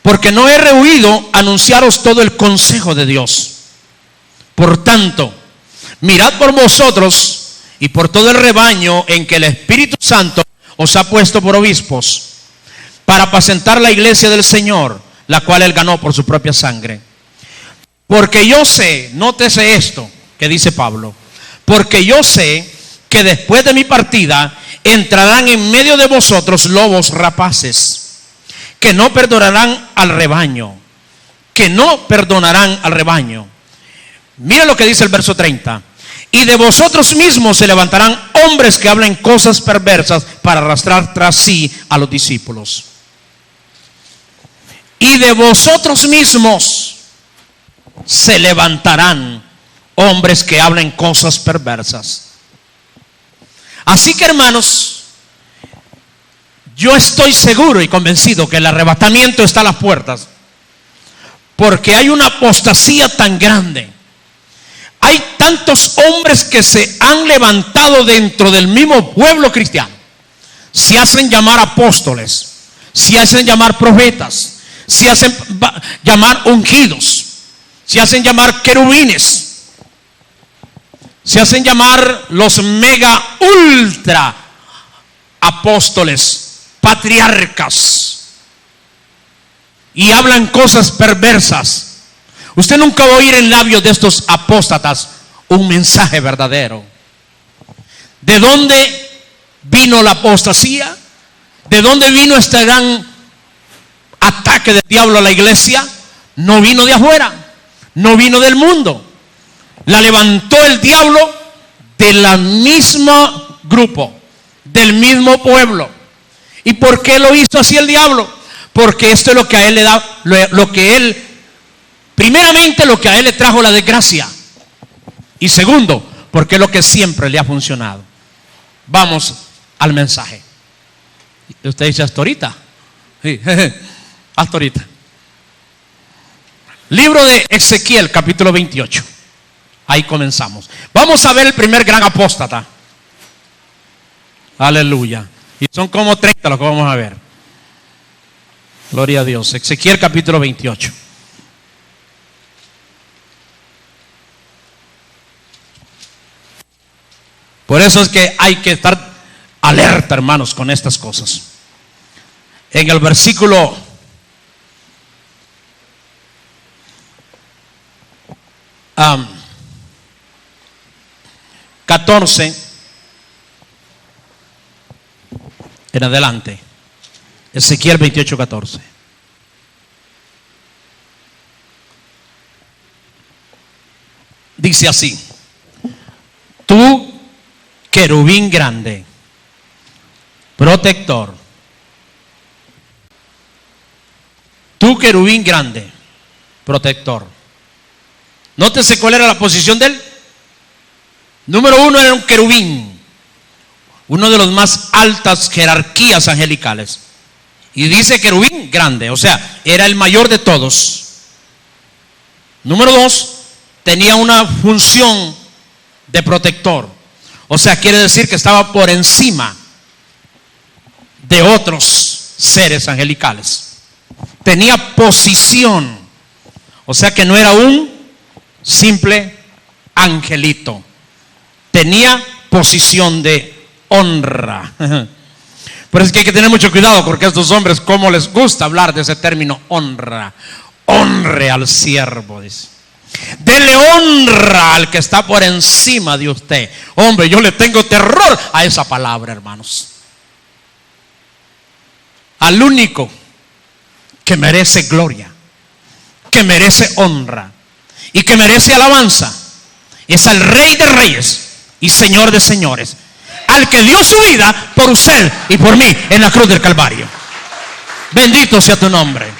A: porque no he rehuido anunciaros todo el consejo de Dios. Por tanto, mirad por vosotros y por todo el rebaño en que el Espíritu Santo os ha puesto por obispos, para apacentar la iglesia del Señor, la cual él ganó por su propia sangre. Porque yo sé, nótese esto que dice Pablo, porque yo sé que después de mi partida entrarán en medio de vosotros lobos rapaces, que no perdonarán al rebaño, Mira lo que dice el verso 30. Y de vosotros mismos se levantarán hombres que hablen cosas perversas para arrastrar tras sí a los discípulos. Y de vosotros mismos se levantarán hombres que hablen cosas perversas. Así que, hermanos, yo estoy seguro y convencido que el arrebatamiento está a las puertas, porque hay una apostasía tan grande. Hay tantos hombres que se han levantado dentro del mismo pueblo cristiano. Se hacen llamar apóstoles, se hacen llamar profetas, se hacen llamar ungidos, se hacen llamar querubines, se hacen llamar los mega ultra apóstoles, patriarcas, y hablan cosas perversas. Usted nunca va a oír en labios de estos apóstatas un mensaje verdadero. ¿De dónde vino la apostasía? ¿De dónde vino este gran ataque del diablo a la iglesia? No vino de afuera, no vino del mundo. La levantó el diablo del mismo grupo, del mismo pueblo. ¿Y por qué lo hizo así el diablo? Porque esto es lo que a él le da, primeramente lo que a él le trajo la desgracia. Y segundo, porque es lo que siempre le ha funcionado. Vamos al mensaje. Usted dice hasta ahorita. Sí, hasta ahorita. Libro de Ezequiel, capítulo 28. Ahí comenzamos. Vamos a ver el primer gran apóstata. Aleluya. Y son como 30 los que vamos a ver. Gloria a Dios. Ezequiel capítulo 28. Por eso es que hay que estar alerta, hermanos, con estas cosas. En el versículo 14 en adelante. Ezequiel 28, 14. Dice así: tú, querubín grande, protector. Tú, querubín grande, protector. Nótese cuál era la posición de él. Número uno, era un querubín, uno de los más altas jerarquías angelicales. Y dice querubín grande, o sea, era el mayor de todos. Número dos, tenía una función de protector. O sea, quiere decir que estaba por encima de otros seres angelicales. Tenía posición. O sea que no era un simple angelito. Tenía posición de honra. Por eso es que hay que tener mucho cuidado, porque a estos hombres, como les gusta hablar de ese término honra. Honre al siervo, dice. Dele honra al que está por encima de usted. Hombre, yo le tengo terror a esa palabra, hermanos. Al único que merece gloria, que merece honra y que merece alabanza es al Rey de Reyes y Señor de Señores, al que dio su vida por usted y por mí en la cruz del Calvario. Bendito sea tu nombre.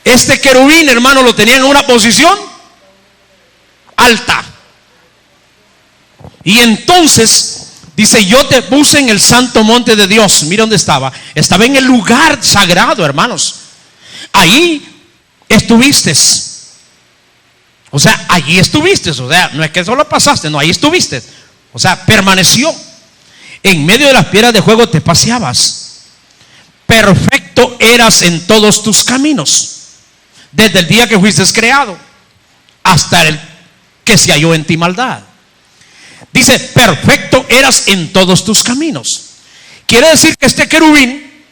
A: Este querubín, hermano, lo tenían en una posición alta. Y entonces dice: yo te puse en el santo monte de Dios. Mira dónde estaba. Estaba en el lugar sagrado, hermanos. Ahí estuviste. O sea, allí estuviste. O sea, no es que solo pasaste, no, ahí estuviste. O sea, permaneció. En medio de las piedras de fuego te paseabas. Perfecto eras en todos tus caminos, desde el día que fuiste creado hasta el que se halló en ti maldad. Dice: perfecto eras en todos tus caminos. Quiere decir que este querubín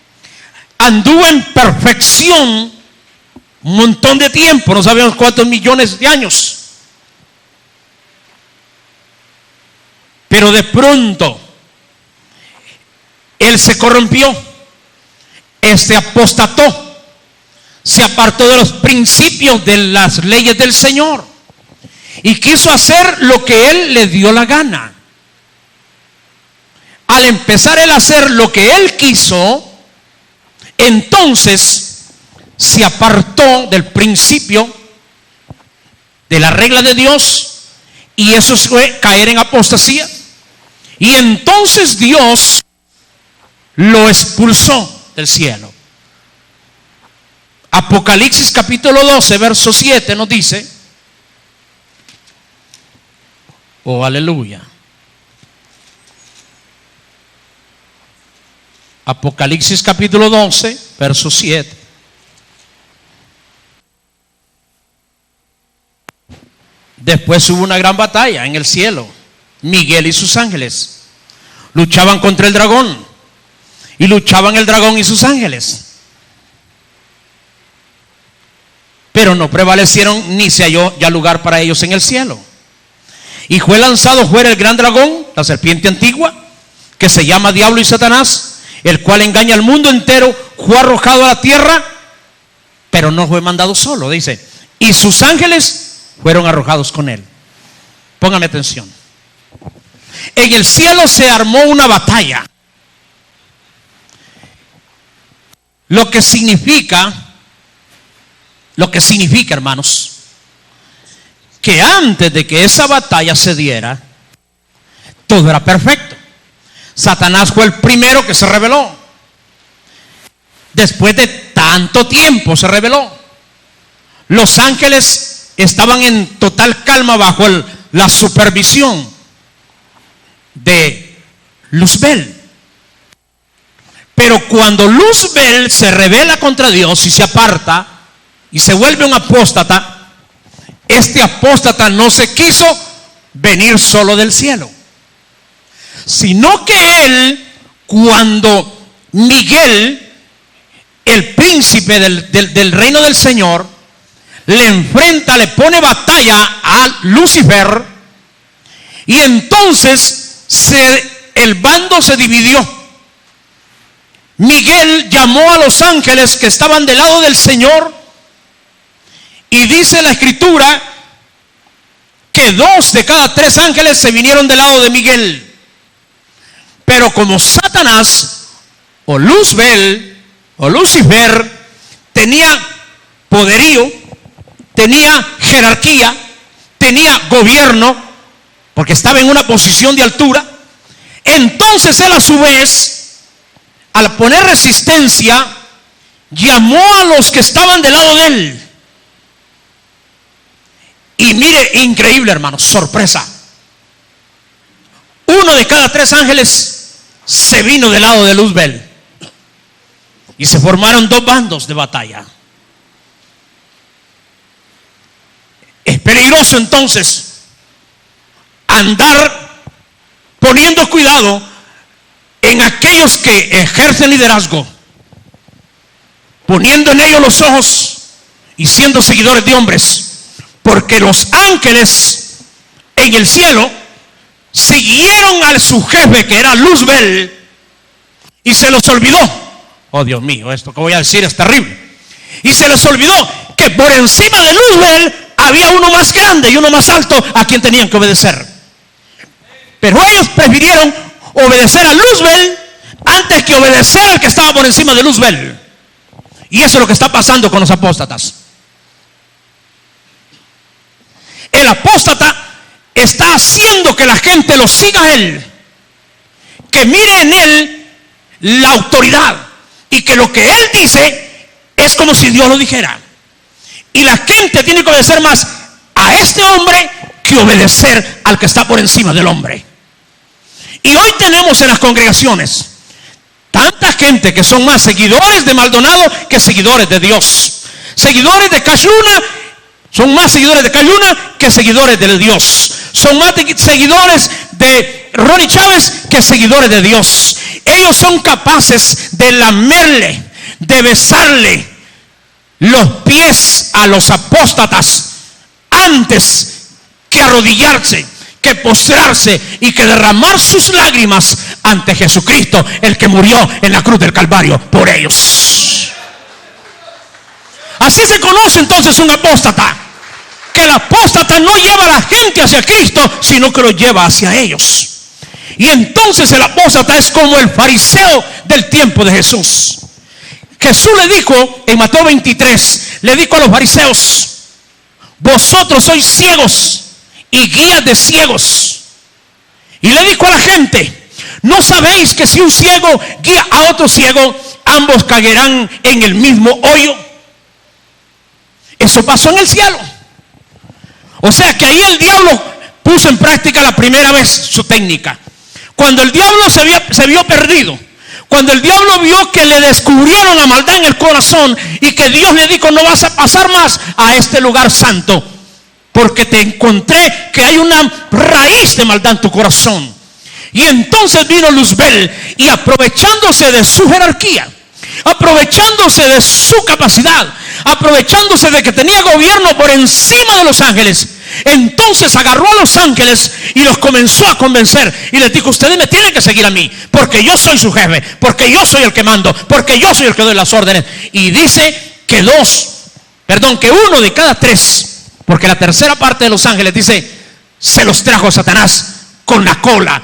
A: anduvo en perfección un montón de tiempo, no sabemos cuántos millones de años. Pero de pronto él se corrompió, apostató, se apartó de los principios de las leyes del Señor y quiso hacer lo que él le dio la gana. Al empezar él a hacer lo que él quiso, entonces se apartó del principio de la regla de Dios, y eso fue caer en apostasía. Y entonces Dios lo expulsó del cielo. Apocalipsis capítulo 12 verso 7 nos dice: oh, aleluya. Apocalipsis capítulo 12 verso 7. Después hubo una gran batalla en el cielo. Miguel y sus ángeles luchaban contra el dragón, y luchaban el dragón y sus ángeles, pero no prevalecieron, ni se halló ya lugar para ellos en el cielo. Y fue lanzado fuera el gran dragón, la serpiente antigua, que se llama Diablo y Satanás, el cual engaña al mundo entero. Fue arrojado a la tierra, pero no fue mandado solo, dice, y sus ángeles fueron arrojados con él. Póngame atención. En el cielo se armó una batalla, lo que significa, hermanos, que antes de que esa batalla se diera, todo era perfecto. Satanás fue el primero que se rebeló. Después de tanto tiempo se reveló. Los ángeles estaban en total calma bajo la supervisión de Luzbel. Pero cuando Luzbel se rebela contra Dios y se aparta y se vuelve un apóstata, este apóstata no se quiso venir solo del cielo, sino que él, cuando Miguel, el príncipe del reino del Señor, le enfrenta, le pone batalla a Lucifer, y entonces el bando se dividió. Miguel llamó a los ángeles que estaban del lado del Señor, y dice la Escritura que 2 de cada 3 ángeles se vinieron del lado de Miguel. Pero como Satanás o Luzbel o Lucifer tenía poderío, tenía jerarquía, tenía gobierno, porque estaba en una posición de altura, entonces él a su vez, al poner resistencia, llamó a los que estaban del lado de él. Y mire, increíble, hermanos, sorpresa. 1 de cada 3 ángeles se vino del lado de Luzbel, y se formaron 2 bandos de batalla. Es peligroso entonces andar poniendo cuidado en aquellos que ejercen liderazgo, poniendo en ellos los ojos y siendo seguidores de hombres, porque los ángeles en el cielo siguieron a su jefe, que era Luzbel, y se los olvidó. Oh, Dios mío, esto que voy a decir es terrible. Y se les olvidó que por encima de Luzbel había uno más grande y uno más alto a quien tenían que obedecer. Pero ellos prefirieron obedecer a Luzbel antes que obedecer al que estaba por encima de Luzbel. Y eso es lo que está pasando con los apóstatas. El apóstata está haciendo que la gente lo siga a él, que mire en él la autoridad, y que lo que él dice es como si Dios lo dijera. Y la gente tiene que obedecer más a este hombre que obedecer al que está por encima del hombre. Y hoy tenemos en las congregaciones tanta gente que son más seguidores de Maldonado que seguidores de Dios. Seguidores de Cayuna son más seguidores de Cayuna que seguidores de Dios. Son más seguidores de Ronnie Chávez que seguidores de Dios. Ellos son capaces de lamerle, de besarle los pies a los apóstatas antes que arrodillarse, que postrarse y que derramar sus lágrimas ante Jesucristo, el que murió en la cruz del Calvario por ellos. Así se conoce entonces un apóstata, que el apóstata no lleva a la gente hacia Cristo, sino que lo lleva hacia ellos. Y entonces el apóstata es como el fariseo del tiempo de Jesús. Jesús le dijo en Mateo 23, le dijo a los fariseos: vosotros sois ciegos y guías de ciegos. Y le dijo a la gente: ¿no sabéis que si un ciego guía a otro ciego, ambos caerán en el mismo hoyo? Eso pasó en el cielo. O sea que ahí el diablo puso en práctica la primera vez su técnica. Cuando el diablo se vio perdido, cuando el diablo vio que le descubrieron la maldad en el corazón y que Dios le dijo: no vas a pasar más a este lugar santo, porque te encontré que hay una raíz de maldad en tu corazón. Y entonces vino Luzbel, y aprovechándose de su jerarquía, aprovechándose de su capacidad, aprovechándose de que tenía gobierno por encima de los ángeles, entonces agarró a los ángeles y los comenzó a convencer y les dijo: ustedes me tienen que seguir a mí, porque yo soy su jefe, porque yo soy el que mando, porque yo soy el que doy las órdenes. Y dice que 1 de cada 3, porque la tercera parte de los ángeles, dice, se los trajo Satanás con la cola.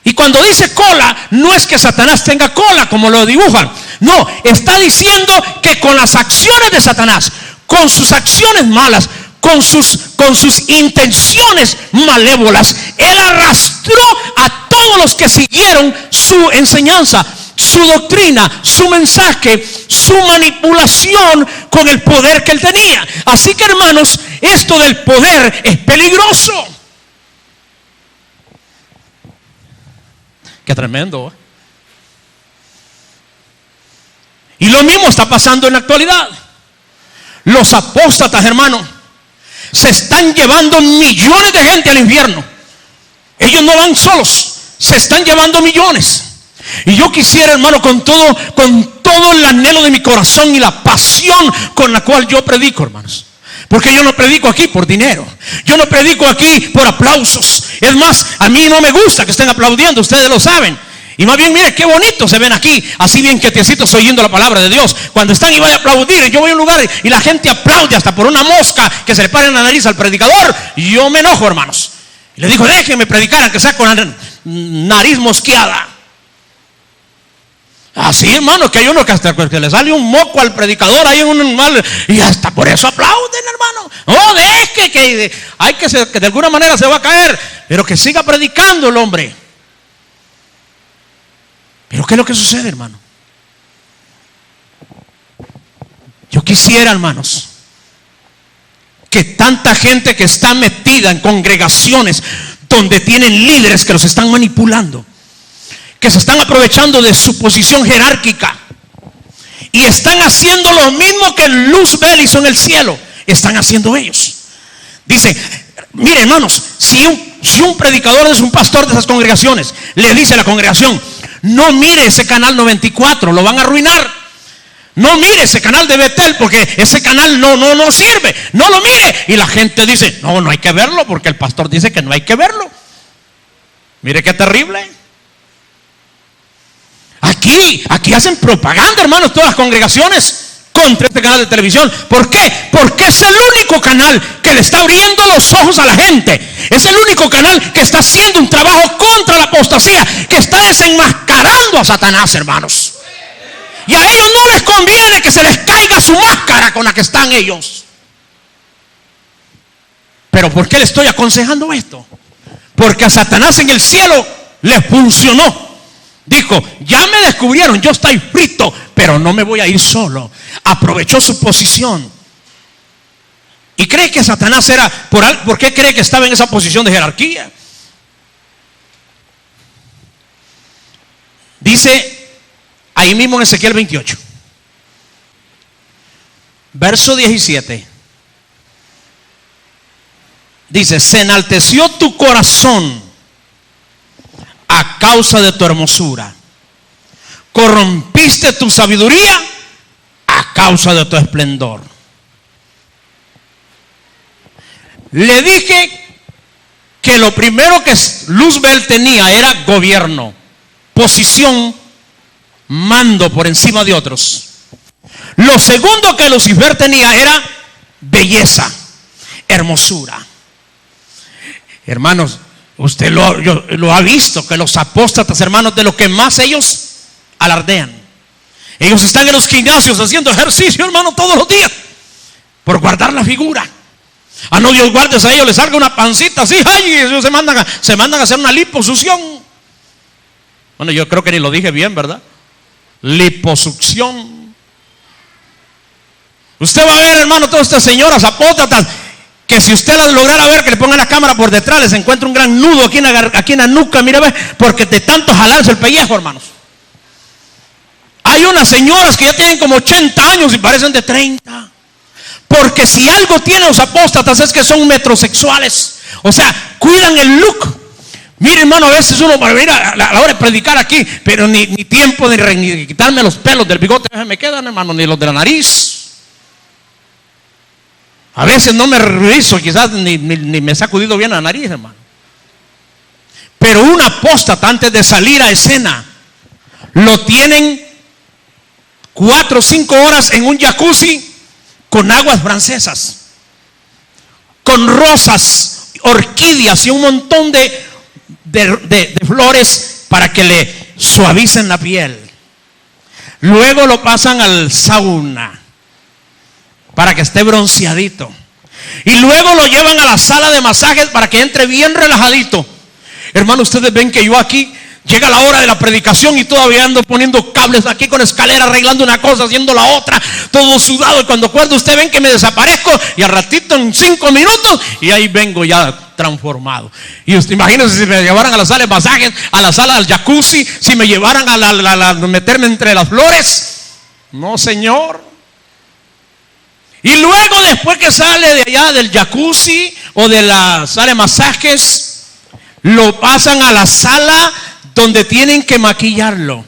A: Y cuando dice cola, no es que Satanás tenga cola como lo dibujan, no, está diciendo que con las acciones de Satanás, con sus acciones malas, con sus intenciones malévolas, él arrastró a todos los que siguieron su enseñanza, su su doctrina, su mensaje, su manipulación con el poder que él tenía. Así que, hermanos, esto del poder es peligroso. Qué tremendo, ¿eh? Y lo mismo está pasando en la actualidad. Los apóstatas, hermano, se están llevando millones de gente al infierno. Ellos no van solos, se están llevando millones. Y yo quisiera, hermano, con todo el anhelo de mi corazón y la pasión con la cual yo predico, hermanos. Porque yo no predico aquí por dinero, yo no predico aquí por aplausos. Es más, a mí no me gusta que estén aplaudiendo, ustedes lo saben. Y más bien, mire qué bonito se ven aquí, así bien quietecitos oyendo la palabra de Dios. Cuando están y van a aplaudir, yo voy a un lugar y la gente aplaude hasta por una mosca que se le pare en la nariz al predicador, y yo me enojo, hermanos. Y le digo, déjenme predicar, aunque sea con la nariz mosqueada. Así, hermano, que hay uno que hasta que le sale un moco al predicador ahí en un mal, y hasta por eso aplauden, hermano. No, deje que hay que de alguna manera se va a caer, pero que siga predicando el hombre. Pero ¿qué es lo que sucede, hermano? Yo quisiera, hermanos, que tanta gente que está metida en congregaciones donde tienen líderes que los están manipulando, que se están aprovechando de su posición jerárquica y están haciendo lo mismo que Luzbel hizo en el cielo, están haciendo ellos. Dice, mire, hermanos, si un predicador es un pastor de esas congregaciones, le dice a la congregación, no mire ese canal 94, lo van a arruinar. No mire ese canal de Betel, porque ese canal no sirve, no lo mire. Y la gente dice, no hay que verlo, porque el pastor dice que no hay que verlo. Mire qué terrible. Aquí hacen propaganda, hermanos, todas las congregaciones contra este canal de televisión. ¿Por qué? Porque es el único canal que le está abriendo los ojos a la gente. Es el único canal que está haciendo un trabajo contra la apostasía, que está desenmascarando a Satanás, hermanos. Y a ellos no les conviene que se les caiga su máscara con la que están ellos. Pero ¿por qué le estoy aconsejando esto? Porque a Satanás en el cielo le funcionó. Dijo, ya me descubrieron, yo estoy frito, pero no me voy a ir solo. Aprovechó su posición. ¿Y cree que Satanás era por qué cree que estaba en esa posición de jerarquía? Dice ahí mismo en Ezequiel 28, verso 17. Dice, se enalteció tu corazón a causa de tu hermosura, corrompiste tu sabiduría a causa de tu esplendor. Le dije que lo primero que Luzbel tenía era gobierno, posición, mando por encima de otros. Lo segundo que Lucifer tenía era belleza, hermosura. Hermanos, usted lo ha visto, que los apóstatas, hermanos, de lo que más ellos alardean. Ellos están en los gimnasios haciendo ejercicio, hermano, todos los días, por guardar la figura. A no Dios guardes a ellos les salga una pancita así, ay, ellos se mandan a hacer una liposucción. Bueno, yo creo que ni lo dije bien, ¿verdad? Liposucción. Usted va a ver, hermano, todas estas señoras apóstatas, que si usted las lograra ver, que le pongan la cámara por detrás, les encuentra un gran nudo aquí en la nuca, mira, ve, porque de tanto jalarse el pellejo, hermanos. Hay unas señoras que ya tienen como 80 años y parecen de 30. Porque si algo tienen los apóstatas es que son metrosexuales. O sea, cuidan el look. Mire, hermano, a veces uno para venir a la hora de predicar aquí, pero ni tiempo de quitarme los pelos del bigote me quedan, hermano, ni los de la nariz. A veces no me reviso, quizás ni me he sacudido bien la nariz, hermano. Pero un apóstata, antes de salir a escena, lo tienen 4 o 5 horas en un jacuzzi con aguas francesas, con rosas, orquídeas y un montón de flores para que le suavicen la piel. Luego lo pasan al sauna para que esté bronceadito, y luego lo llevan a la sala de masajes para que entre bien relajadito. Hermano, ustedes ven que yo aquí Llega la hora de la predicación y todavía ando poniendo cables aquí con escalera, arreglando una cosa, haciendo la otra, todo sudado. Y cuando acuerdo, usted ven que me desaparezco y al ratito en 5 minutos y ahí vengo ya transformado. Y usted imagínese si me llevaran a la sala de masajes, a la sala del jacuzzi, si me llevaran a meterme entre las flores. No, señor. Y luego, después que sale de allá del jacuzzi o de la sala de masajes, lo pasan a la sala donde tienen que maquillarlo.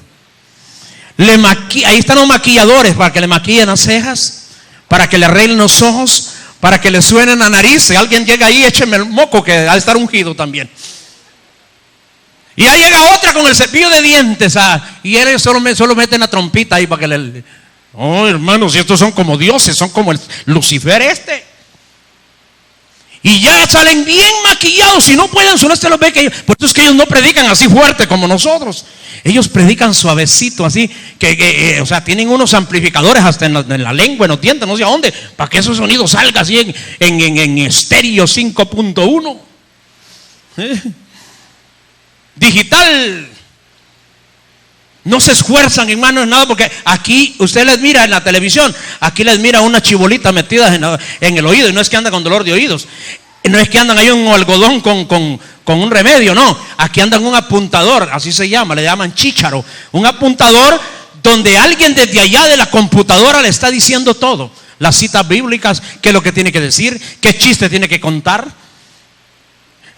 A: Ahí están los maquilladores para que le maquillen las cejas, para que le arreglen los ojos, para que le suenen la nariz. Si alguien llega ahí, écheme el moco que ha de estar ungido también. Y ahí llega otra con el cepillo de dientes, y él solo meten la trompita ahí para que le... Oh, hermanos, y estos son como dioses, son como el Lucifer este. Y ya salen bien maquillados. Si no pueden, solo usted los ve que por eso es que ellos no predican así fuerte como nosotros. Ellos predican suavecito, así o sea, tienen unos amplificadores hasta en la lengua, en los dientes, no sé a dónde, para que esos sonidos salgan así en estéreo 5.1. Digital. No se esfuerzan, hermano, en nada, porque aquí usted les mira en la televisión, aquí les mira una chibolita metida en el oído, y no es que andan con dolor de oídos, no es que andan ahí un algodón con un remedio, no, aquí andan un apuntador, así se llama, le llaman chícharo, un apuntador donde alguien desde allá de la computadora le está diciendo todo, las citas bíblicas, qué es lo que tiene que decir, qué chiste tiene que contar.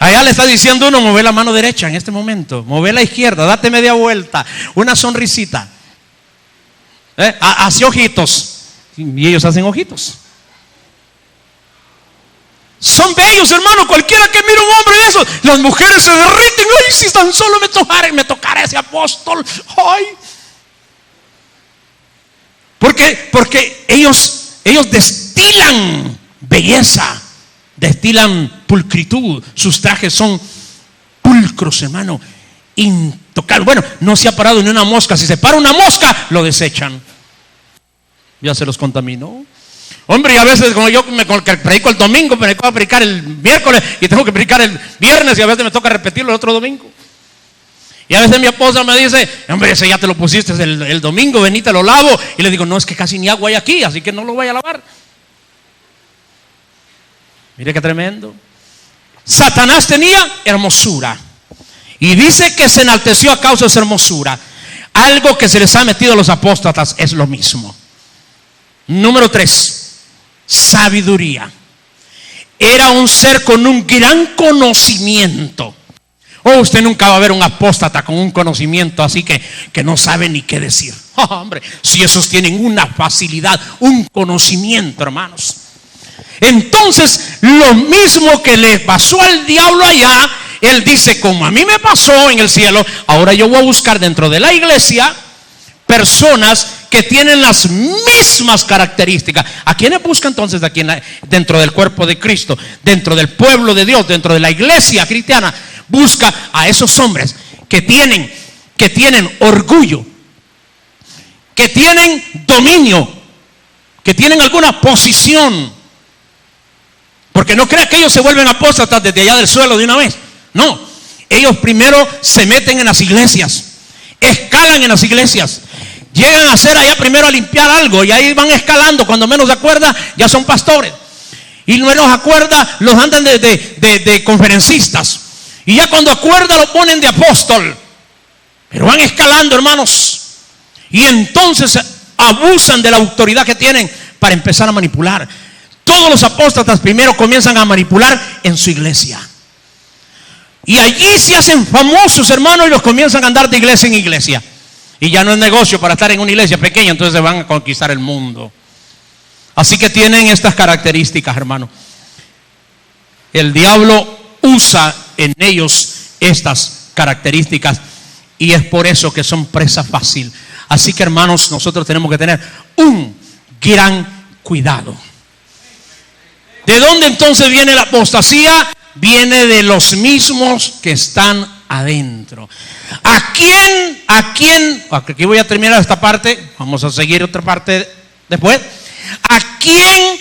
A: Allá le está diciendo uno, mueve la mano derecha en este momento, mueve la izquierda, date media vuelta, una sonrisita, hace ojitos, y ellos hacen ojitos. Son bellos, hermano, cualquiera que mire un hombre de eso, las mujeres se derriten. Ay, si tan solo me tocara ese apóstol, ay. Porque ellos destilan belleza, destilan pulcritud, sus trajes son pulcros, hermano, intocables. Bueno, no se ha parado ni una mosca. Si se para una mosca, lo desechan. Ya se los contaminó. Hombre, y a veces como yo que predico el domingo, me tengo que predicar el miércoles y tengo que predicar el viernes, y a veces me toca repetirlo el otro domingo. Y a veces mi esposa me dice, hombre, ese ya te lo pusiste el domingo, ven y te lo lavo. Y le digo, no, es que casi ni agua hay aquí, así que no lo voy a lavar. Mire qué tremendo. Satanás tenía hermosura, y dice que se enalteció a causa de su hermosura. Algo que se les ha metido a los apóstatas es lo mismo. Número 3, sabiduría. Era un ser con un gran conocimiento. Usted nunca va a ver un apóstata con un conocimiento así que no sabe ni qué decir. Hombre, si esos tienen una facilidad, un conocimiento, hermanos. Entonces, lo mismo que le pasó al diablo allá, él dice, como a mí me pasó en el cielo, ahora yo voy a buscar dentro de la iglesia personas que tienen las mismas características. ¿A quiénes busca entonces aquí dentro del cuerpo de Cristo, dentro del pueblo de Dios, dentro de la iglesia cristiana? Busca a esos hombres que tienen orgullo, que tienen dominio, que tienen alguna posición. Porque no crea que ellos se vuelven apóstatas desde allá del suelo de una vez. No, ellos primero se meten en las iglesias, escalan en las iglesias, llegan a hacer allá primero a limpiar algo, y ahí van escalando. Cuando menos se acuerda, ya son pastores, y no menos acuerda, los andan de conferencistas, y ya cuando acuerda lo ponen de apóstol. Pero van escalando, hermanos, y entonces abusan de la autoridad que tienen para empezar a manipular. Todos los apóstatas primero comienzan a manipular en su iglesia, y allí se hacen famosos, hermanos, y los comienzan a andar de iglesia en iglesia. Y ya no es negocio para estar en una iglesia pequeña, entonces se van a conquistar el mundo. Así que tienen estas características, hermano. El diablo usa en ellos estas características, y es por eso que son presa fácil. Así que, hermanos, nosotros tenemos que tener un gran cuidado. ¿De dónde entonces viene la apostasía? Viene de los mismos que están adentro. ¿A quién? Aquí voy a terminar esta parte. Vamos a seguir otra parte después. ¿A quién?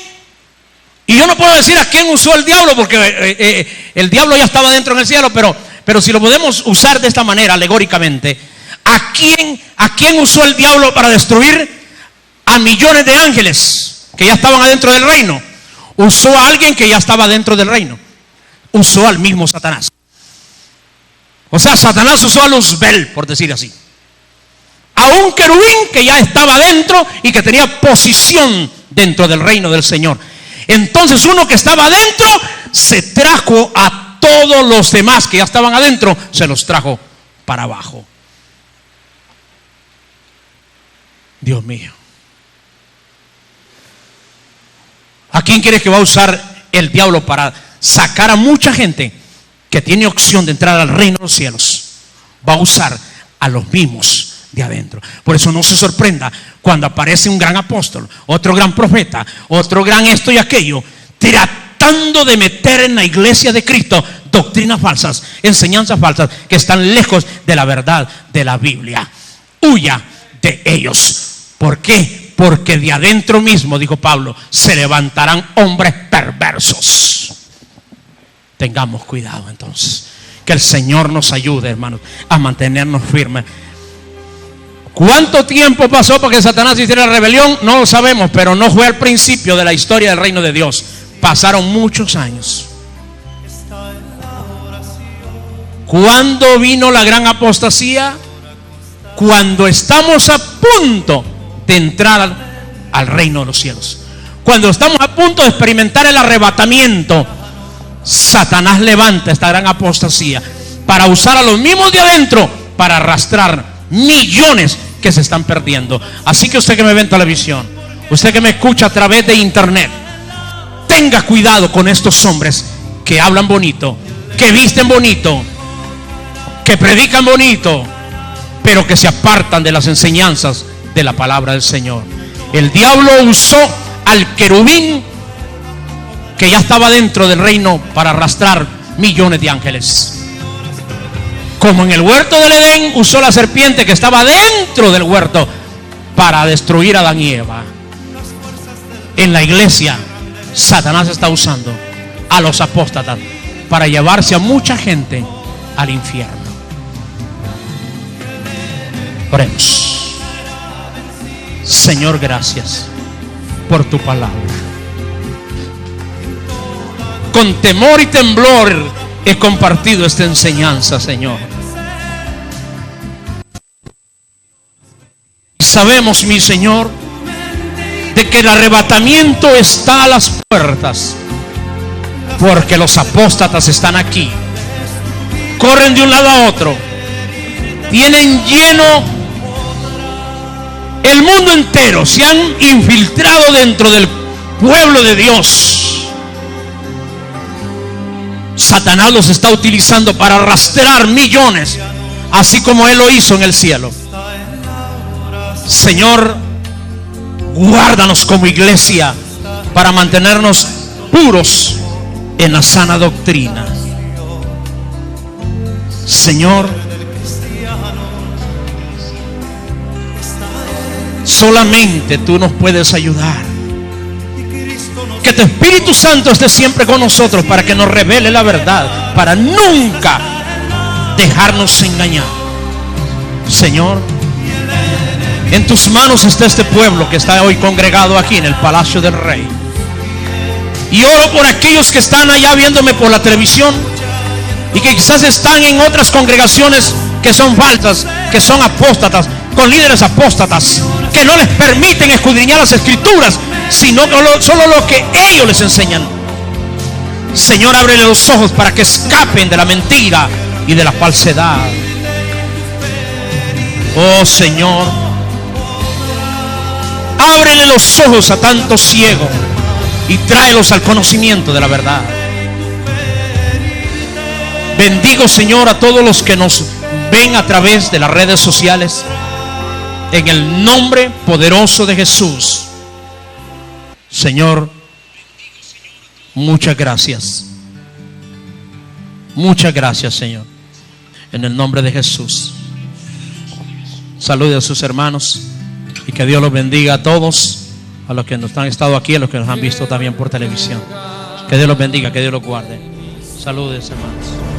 A: Y yo no puedo decir a quién usó el diablo, porque el diablo ya estaba dentro en el cielo, pero Pero si lo podemos usar de esta manera, alegóricamente, ¿a quién usó el diablo para destruir? A millones de ángeles que ya estaban adentro del reino. Usó a alguien que ya estaba dentro del reino. Usó al mismo Satanás. O sea, Satanás usó a Luzbel, por decir así, a un querubín que ya estaba dentro y que tenía posición dentro del reino del Señor. Entonces uno que estaba adentro se trajo a todos los demás que ya estaban adentro, se los trajo para abajo. Dios mío. ¿A quién crees que va a usar el diablo para sacar a mucha gente que tiene opción de entrar al reino de los cielos? Va a usar a los mismos de adentro. Por eso no se sorprenda cuando aparece un gran apóstol, otro gran profeta, otro gran esto y aquello, tratando de meter en la iglesia de Cristo doctrinas falsas, enseñanzas falsas que están lejos de la verdad de la Biblia. Huya de ellos. ¿Por qué? Porque de adentro mismo, dijo Pablo, se levantarán hombres perversos. Tengamos cuidado entonces. Que el Señor nos ayude, hermanos, a mantenernos firmes. ¿Cuánto tiempo pasó para que Satanás hiciera la rebelión? No lo sabemos, pero no fue al principio de la historia del reino de Dios. Pasaron muchos años. ¿Cuándo vino la gran apostasía? Cuando estamos a punto de entrar al reino de los cielos. Cuando estamos a punto de experimentar el arrebatamiento, Satanás levanta esta gran apostasía para usar a los mismos de adentro para arrastrar millones que se están perdiendo. Así que usted que me ve en televisión, usted que me escucha a través de internet, tenga cuidado con estos hombres que hablan bonito, que visten bonito, que predican bonito, pero que se apartan de las enseñanzas de la palabra del Señor. El diablo usó al querubín que ya estaba dentro del reino para arrastrar millones de ángeles. Como en el huerto del Edén usó la serpiente que estaba dentro del huerto para destruir a Adán y Eva. En la iglesia, Satanás está usando a los apóstatas para llevarse a mucha gente al infierno. Oremos. Señor, gracias por tu palabra. Con temor y temblor he compartido esta enseñanza, Señor. Sabemos, mi Señor, de que el arrebatamiento está a las puertas, porque los apóstatas están aquí. Corren de un lado a otro. Tienen lleno el mundo entero, se han infiltrado dentro del pueblo de Dios. Satanás los está utilizando para arrastrar millones, así como Él lo hizo en el cielo. Señor, guárdanos como iglesia para mantenernos puros en la sana doctrina. Señor, solamente tú nos puedes ayudar. Que tu Espíritu Santo esté siempre con nosotros para que nos revele la verdad, para nunca dejarnos engañar. Señor, en tus manos está este pueblo que está hoy congregado aquí en el Palacio del Rey. Y oro por aquellos que están allá viéndome por la televisión y que quizás están en otras congregaciones que son falsas, que son apóstatas, con líderes apóstatas, que no les permiten escudriñar las escrituras, sino solo lo que ellos les enseñan. Señor, ábrele los ojos para que escapen de la mentira y de la falsedad. Oh Señor, ábrele los ojos a tanto ciego y tráelos al conocimiento de la verdad. Bendigo, Señor, a todos los que nos ven a través de las redes sociales, en el nombre poderoso de Jesús. Señor, muchas gracias. Muchas gracias, Señor. En el nombre de Jesús. Salude a sus hermanos y que Dios los bendiga a todos, a los que nos han estado aquí, a los que nos han visto también por televisión. Que Dios los bendiga, que Dios los guarde. Saludes, hermanos.